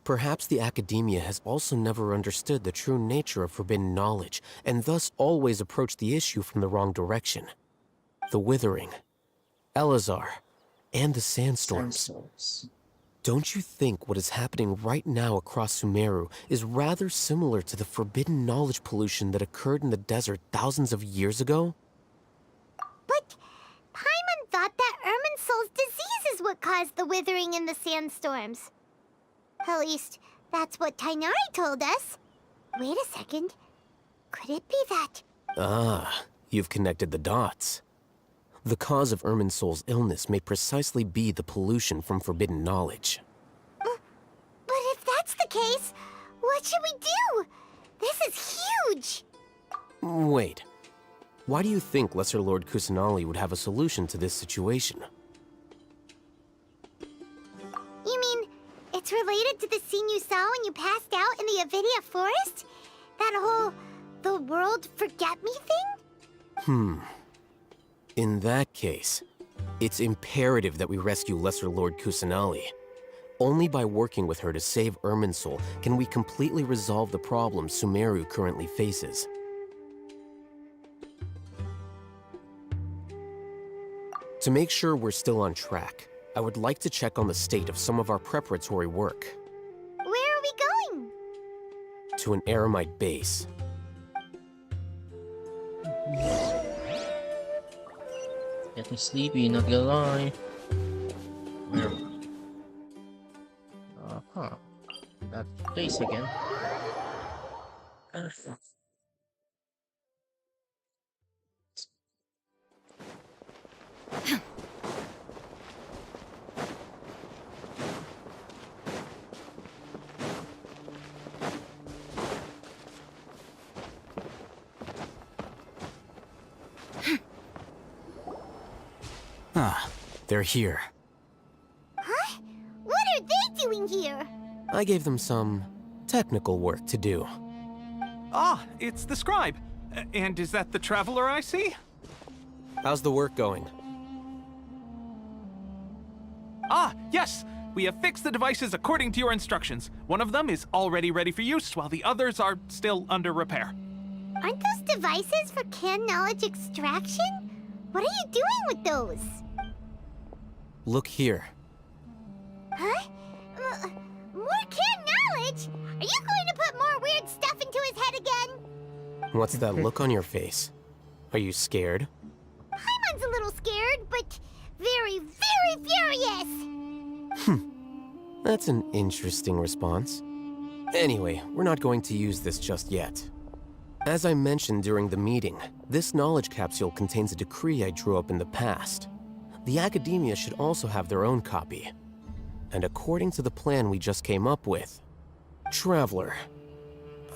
perhaps the academia has also never understood the true nature of forbidden knowledge, and thus always approached the issue from the wrong direction. The Withering, Elazar, and the Sandstorms. Don't you think what is happening right now across Sumeru is rather similar to the forbidden knowledge pollution that occurred in the desert thousands of years ago? But Paimon thought that Irminsul's disease is what caused the withering in the sandstorms. At least, that's what Tainari told us. Wait a second. Could it be that... Ah, you've connected the dots. The cause of Irminsul's illness may precisely be the pollution from forbidden knowledge. But if that's the case, what should we do? This is huge! Wait. Why do you think Lesser Lord Kusanali would have a solution to this situation? You mean, it's related to the scene you saw when you passed out in the Avidia forest? That whole... the world forget me thing? In that case, It's imperative that we rescue Lesser Lord Kusanali. Only by working with her to save Irminsul can we completely resolve the problems Sumeru currently faces. To make sure we're still on track, I would like to check on the state of some of our preparatory work. Where are we going? To an Eremite base. Getting sleepy, not gonna lie. Where? Huh. That place again. Ah, they're here. Huh? What are they doing here? I gave them some technical work to do. Ah, it's the scribe. And is that the traveler I see? How's the work going? Ah, yes! We have fixed the devices according to your instructions. One of them is already ready for use, while the others are still under repair. Aren't those devices for can knowledge extraction? What are you doing with those? Look here. Huh? More can knowledge? Are you going to put more weird stuff into his head again? What's that look on your face? Are you scared? Paimon's a little scared, but very, very furious. That's an interesting response. Anyway, we're not going to use this just yet. As I mentioned during the meeting, this knowledge capsule contains a decree I drew up in the past. The academia should also have their own copy. And according to the plan we just came up with, Traveler,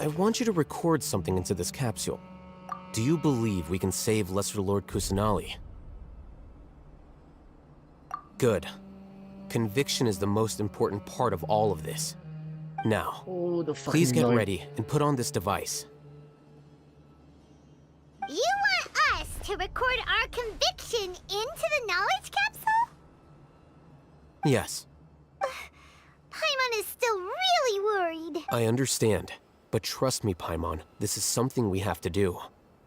I want you to record something into this capsule. Do you believe we can save Lesser Lord Kusanali? Good. Conviction is the most important part of all of this. Now, please get ready and put on this device. You want us to record our conviction into the knowledge capsule? Yes. Paimon is still really worried. I understand, but trust me, Paimon, this is something we have to do.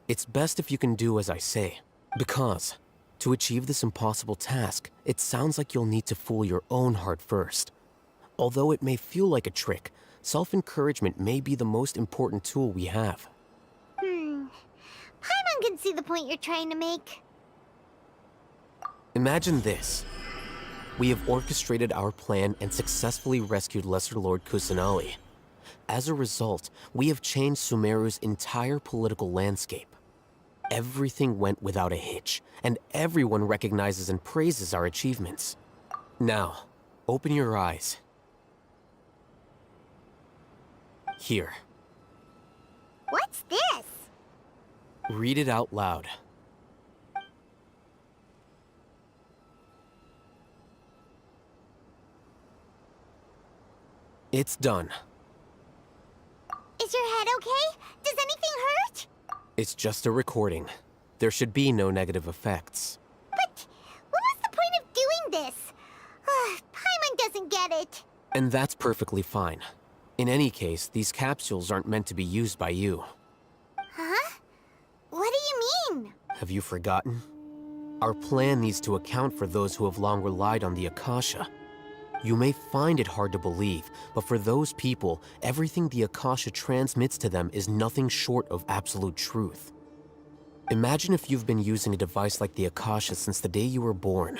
It's best if you can do as I say, because to achieve this impossible task, it sounds like you'll need to fool your own heart first. Although it may feel like a trick, self-encouragement may be the most important tool we have. Paimon can see the point you're trying to make. Imagine this. We have orchestrated our plan and successfully rescued Lesser Lord Kusanali. As a result, we have changed Sumeru's entire political landscape. Everything went without a hitch, and everyone recognizes and praises our achievements. Now, open your eyes. Here. What's this? Read it out loud. It's done. Is your head okay? Does anything hurt? It's just a recording. There should be no negative effects. But what was the point of doing this? Paimon doesn't get it. And that's perfectly fine. In any case, these capsules aren't meant to be used by you. Huh? What do you mean? Have you forgotten? Our plan needs to account for those who have long relied on the Akasha. You may find it hard to believe, but for those people, everything the Akasha transmits to them is nothing short of absolute truth. Imagine if you've been using a device like the Akasha since the day you were born,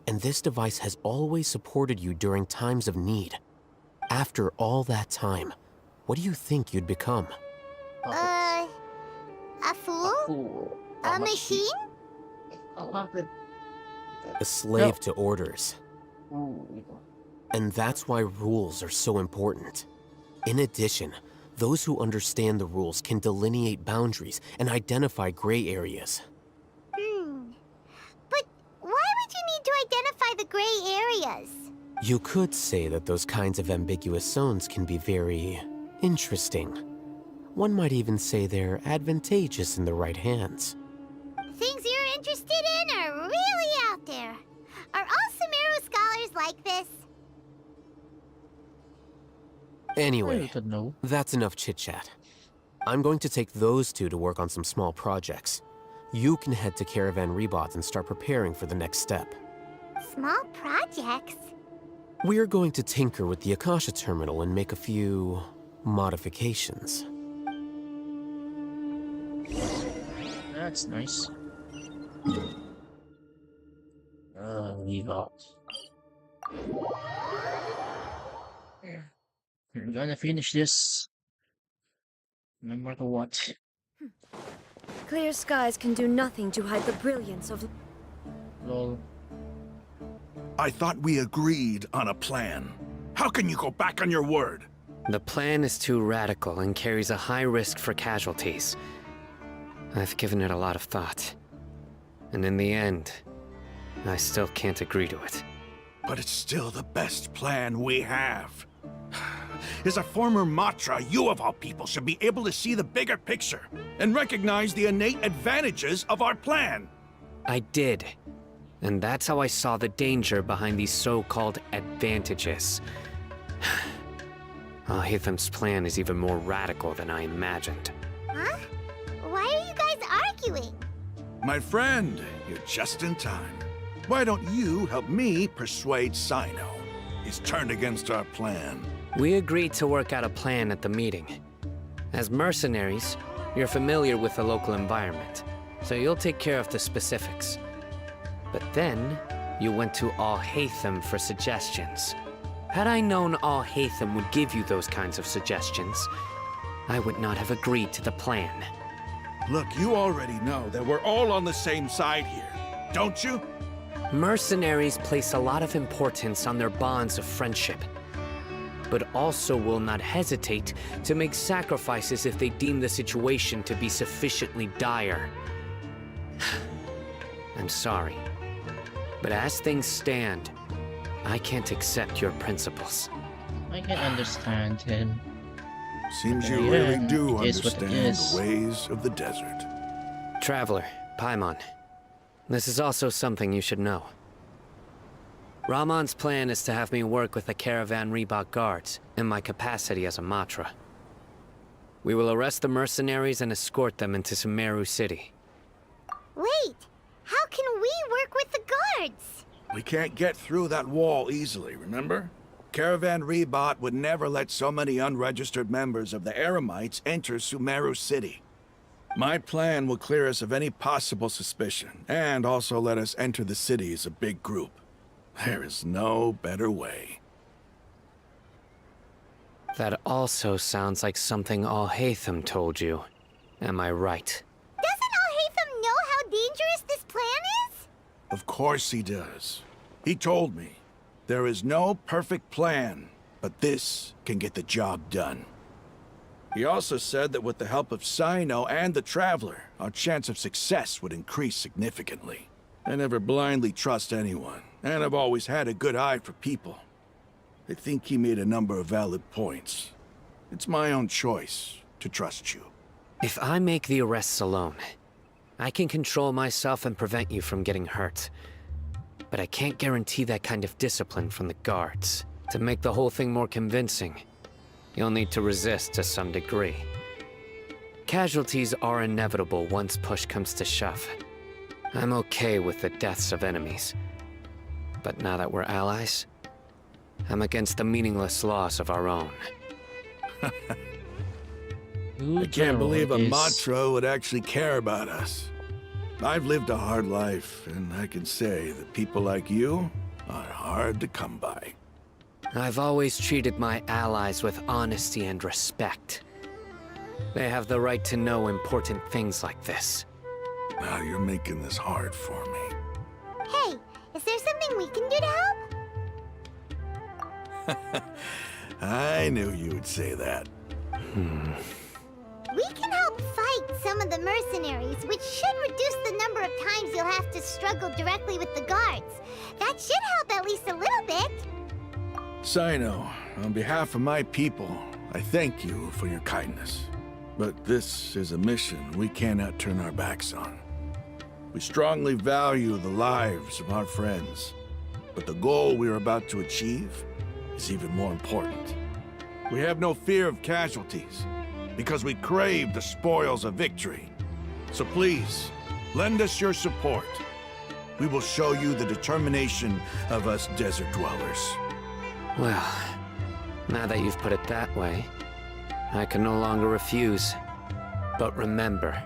and this device has always supported you during times of need. After all that time, what do you think you'd become? A fool? A machine? A slave to orders. And that's why rules are so important. In addition, those who understand the rules can delineate boundaries and identify gray areas. But why would you need to identify the gray areas? You could say that those kinds of ambiguous zones can be very interesting. One might even say they're advantageous in the right hands. Things you're interested in are really out there. Are all Sumeru scholars like this? Anyway, I don't know. that's enough chit-chat. I'm going to take those two to work on some small projects. You can head to Caravan Rebot and start preparing for the next step. Small projects? We're going to tinker with the Akasha terminal and make a few modifications. That's nice. Leave out. We're gonna finish this. No matter what. Clear skies can do nothing to hide the brilliance of... Lol. I thought we agreed on a plan. How can you go back on your word? The plan is too radical and carries a high risk for casualties. I've given it a lot of thought. And in the end, I still can't agree to it. But it's still the best plan we have. As a former Matra, you of all people should be able to see the bigger picture and recognize the innate advantages of our plan. I did. And that's how I saw the danger behind these so-called advantages. Al-Haytham's plan is even more radical than I imagined. Huh? Why are you guys arguing? My friend, you're just in time. Why don't you help me persuade Sino? He's turned against our plan. We agreed to work out a plan at the meeting. As mercenaries, you're familiar with the local environment, so you'll take care of the specifics. But then, you went to Al-Haytham for suggestions. Had I known Al-Haytham would give you those kinds of suggestions, I would not have agreed to the plan. Look, you already know that we're all on the same side here, don't you? Mercenaries place a lot of importance on their bonds of friendship, but also will not hesitate to make sacrifices if they deem the situation to be sufficiently dire. I'm sorry, but as things stand, I can't accept your principles. I can understand him. Seems you Yeah, really do it is what it understand is. the ways of the desert. Traveler, Paimon, this is also something you should know. Rahman's plan is to have me work with the Caravan Rebot guards in my capacity as a Matra. We will arrest the mercenaries and escort them into Sumeru City. Wait, how can we work with the guards? We can't get through that wall easily, remember? Caravan Rebot would never let so many unregistered members of the Eremites enter Sumeru City. My plan will clear us of any possible suspicion, and also let us enter the city as a big group. There is no better way. That also sounds like something Al-Haytham told you. Am I right? Doesn't Al-Haytham know how dangerous this plan is? Of course he does. He told me, there is no perfect plan, but this can get the job done. He also said that with the help of Sino and the Traveler, our chance of success would increase significantly. I never blindly trust anyone, and I've always had a good eye for people. I think he made a number of valid points. It's my own choice to trust you. If I make the arrests alone, I can control myself and prevent you from getting hurt. But I can't guarantee that kind of discipline from the guards. To make the whole thing more convincing, you'll need to resist to some degree. Casualties are inevitable once push comes to shove. I'm okay with the deaths of enemies. But now that we're allies, I'm against the meaningless loss of our own. I can't believe a Matra would actually care about us. I've lived a hard life, and I can say that people like you are hard to come by. I've always treated my allies with honesty and respect. They have the right to know important things like this. Now you're making this hard for me. Hey, is there something we can do to help? I knew you would say that. We can help fight some of the mercenaries, which should reduce the number of times you'll have to struggle directly with the guards. That should help at least a little bit. Sino, on behalf of my people, I thank you for your kindness. But this is a mission we cannot turn our backs on. We strongly value the lives of our friends, But the goal we're about to achieve is even more important. We have no fear of casualties, because we crave the spoils of victory. So please, lend us your support. We will show you the determination of us desert dwellers. Well, now that you've put it that way, I can no longer refuse. But remember,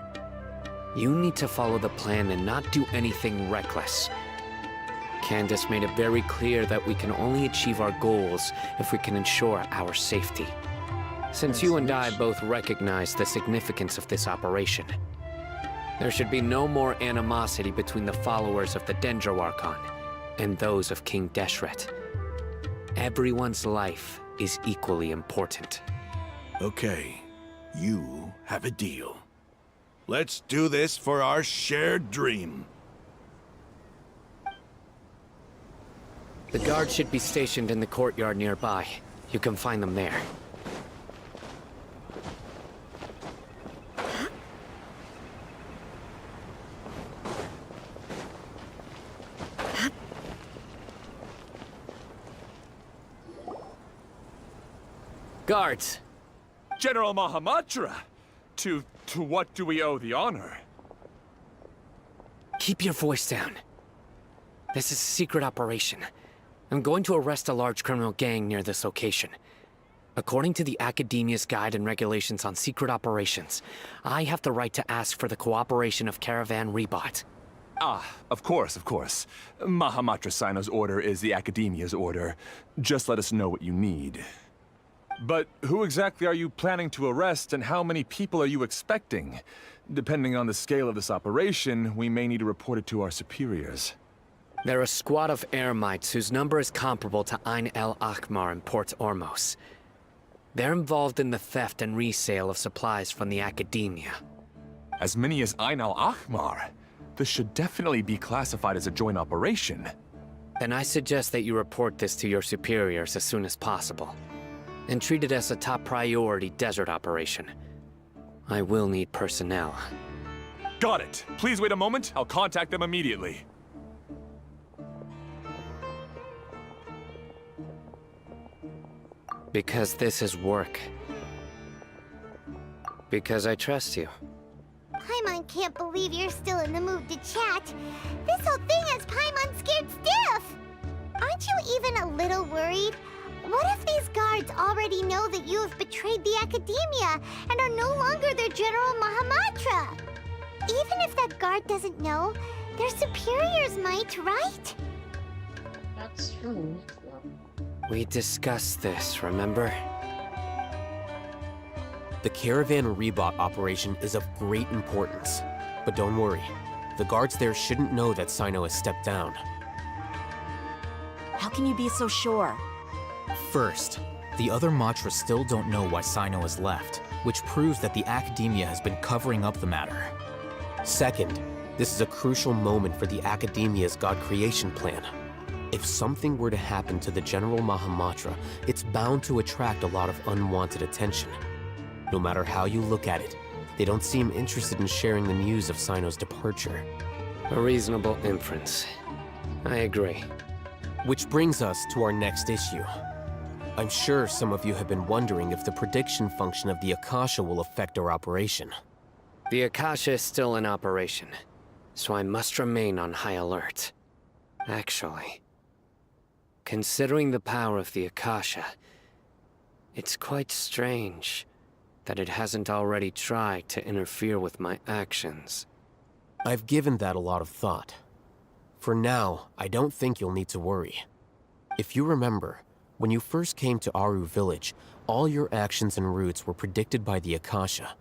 you need to follow the plan and not do anything reckless. Candace made it very clear that we can only achieve our goals if we can ensure our safety. Since you and I both recognize the significance of this operation, there should be no more animosity between the followers of the Dendro Archon and those of King Deshret. Everyone's life is equally important. Okay, you have a deal. Let's do this for our shared dream. The guards should be stationed in the courtyard nearby. You can find them there. Guards! General Mahamatra! To what do we owe the honor? Keep your voice down. This is a secret operation. I'm going to arrest a large criminal gang near this location. According to the Academia's Guide and Regulations on Secret Operations, I have the right to ask for the cooperation of Caravan Rebot. Ah, of course, of course. Mahamatra Sino's order is the Academia's order. Just let us know what you need. But who exactly are you planning to arrest, and how many people are you expecting? Depending on the scale of this operation, we may need to report it to our superiors. They're a squad of Eremites whose number is comparable to Ain el Akhmar in Port Ormos. They're involved in the theft and resale of supplies from the Academia. As many as Ain el Akhmar? This should definitely be classified as a joint operation. Then I suggest that you report this to your superiors as soon as possible, and treat it as a top priority desert operation. I will need personnel. Got it. Please wait a moment. I'll contact them immediately. Because this is work. Because I trust you. Paimon can't believe you're still in the mood to chat. This whole thing has Paimon scared stiff. Aren't you even a little worried? What if these guards already know that you have betrayed the Academia and are no longer their General Mahamatra? Even if that guard doesn't know, their superiors might, right? That's true. We discussed this, remember? The Caravan Rebot operation is of great importance. But don't worry, the guards there shouldn't know that Sino has stepped down. How can you be so sure? First, the other Matras still don't know why Sino has left, which proves that the Academia has been covering up the matter. Second, this is a crucial moment for the Academia's God creation plan. If something were to happen to the General Mahamatra, it's bound to attract a lot of unwanted attention. No matter how you look at it, they don't seem interested in sharing the news of Sino's departure. A reasonable inference. I agree. Which brings us to our next issue. I'm sure some of you have been wondering if the prediction function of the Akasha will affect our operation. The Akasha is still in operation, so I must remain on high alert. Actually, considering the power of the Akasha, it's quite strange that it hasn't already tried to interfere with my actions. I've given that a lot of thought. For now, I don't think you'll need to worry. If you remember, when you first came to Aru Village, all your actions and routes were predicted by the Akasha.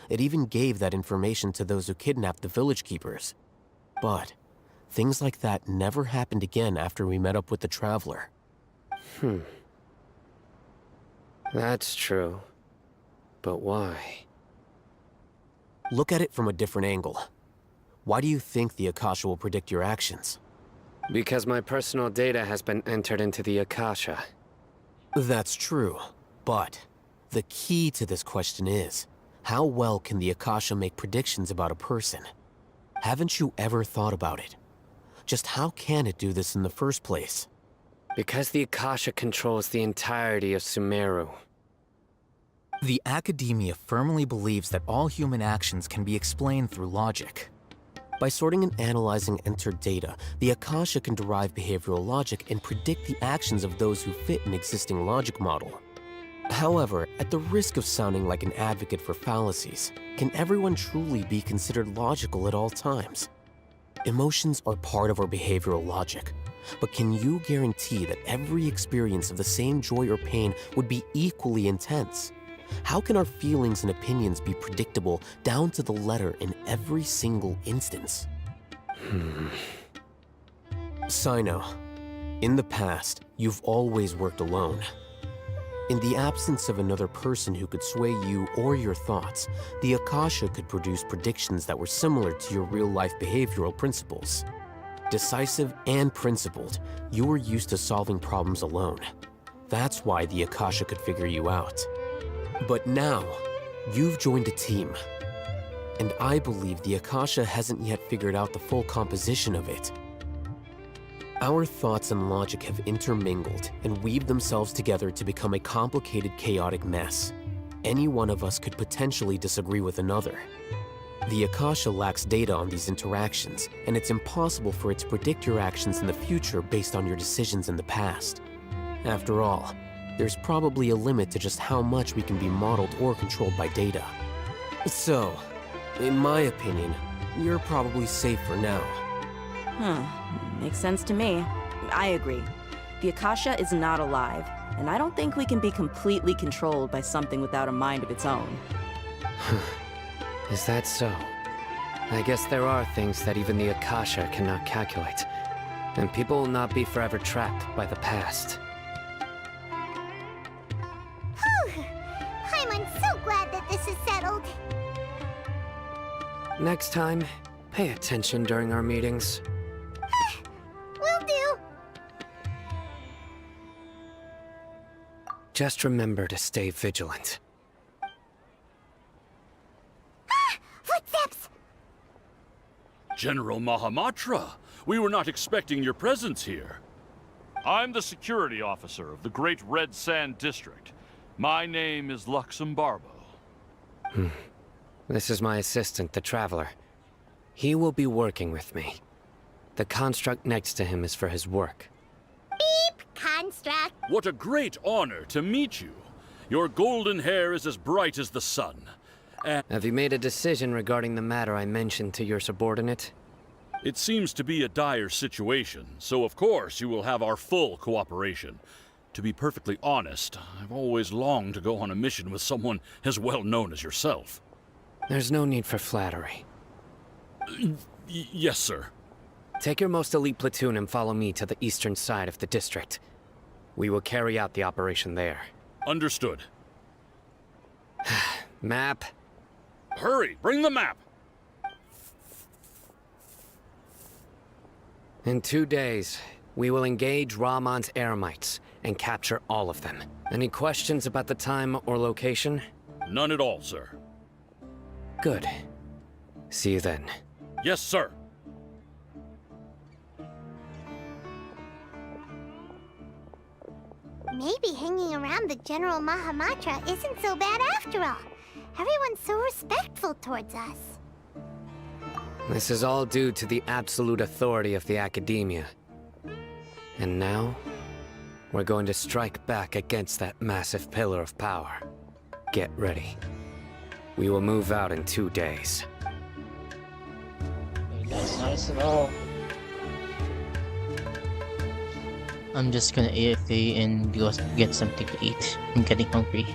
It even gave that information to those who kidnapped the village keepers. But things like that never happened again after we met up with the Traveler. That's true. But why? Look at it from a different angle. Why do you think the Akasha will predict your actions? Because my personal data has been entered into the Akasha. That's true, but the key to this question is, how well can the Akasha make predictions about a person? Haven't you ever thought about it? Just how can it do this in the first place? Because the Akasha controls the entirety of Sumeru. The Academia firmly believes that all human actions can be explained through logic. By sorting and analyzing entered data, the Akasha can derive behavioral logic and predict the actions of those who fit an existing logic model. However, at the risk of sounding like an advocate for fallacies, can everyone truly be considered logical at all times? Emotions are part of our behavioral logic, but can you guarantee that every experience of the same joy or pain would be equally intense? How can our feelings and opinions be predictable down to the letter in every single instance? Sino, in the past, you've always worked alone. In the absence of another person who could sway you or your thoughts, the Akasha could produce predictions that were similar to your real-life behavioral principles. Decisive and principled, you were used to solving problems alone. That's why the Akasha could figure you out. But now, you've joined a team. And I believe the Akasha hasn't yet figured out the full composition of it. Our thoughts and logic have intermingled and weaved themselves together to become a complicated, chaotic mess. Any one of us could potentially disagree with another. The Akasha lacks data on these interactions, and it's impossible for it to predict your actions in the future based on your decisions in the past. After all, there's probably a limit to just how much we can be modeled or controlled by data. So, in my opinion, you're probably safe for now. Makes sense to me. I agree. The Akasha is not alive, and I don't think we can be completely controlled by something without a mind of its own. Is that so? I guess there are things that even the Akasha cannot calculate, and people will not be forever trapped by the past. I'm so glad that this is settled. Next time, pay attention during our meetings. Will do. Just remember to stay vigilant. Footsteps! General Mahamatra, we were not expecting your presence here. I'm the security officer of the Great Red Sand District. My name is Luxembarbo. This is my assistant, the Traveler. He will be working with me. The construct next to him is for his work. Beep, construct. What a great honor to meet you. Your golden hair is as bright as the sun. Have you made a decision regarding the matter I mentioned to your subordinate? It seems to be a dire situation, so of course you will have our full cooperation. To be perfectly honest, I've always longed to go on a mission with someone as well known as yourself. There's no need for flattery. Yes, sir. Take your most elite platoon and follow me to the eastern side of the district. We will carry out the operation there. Understood. Map. Hurry, bring the map! In 2 days, we will engage Rahman's Eremites and capture all of them. Any questions about the time or location? None at all, sir. Good. See you then. Yes, sir. Maybe hanging around the General Mahamatra isn't so bad after all. Everyone's so respectful towards us. This is all due to the absolute authority of the Academia. And now, we're going to strike back against that massive pillar of power. Get ready. We will move out in 2 days. That's nice and all. I'm just gonna AFK and go get something to eat. I'm getting hungry.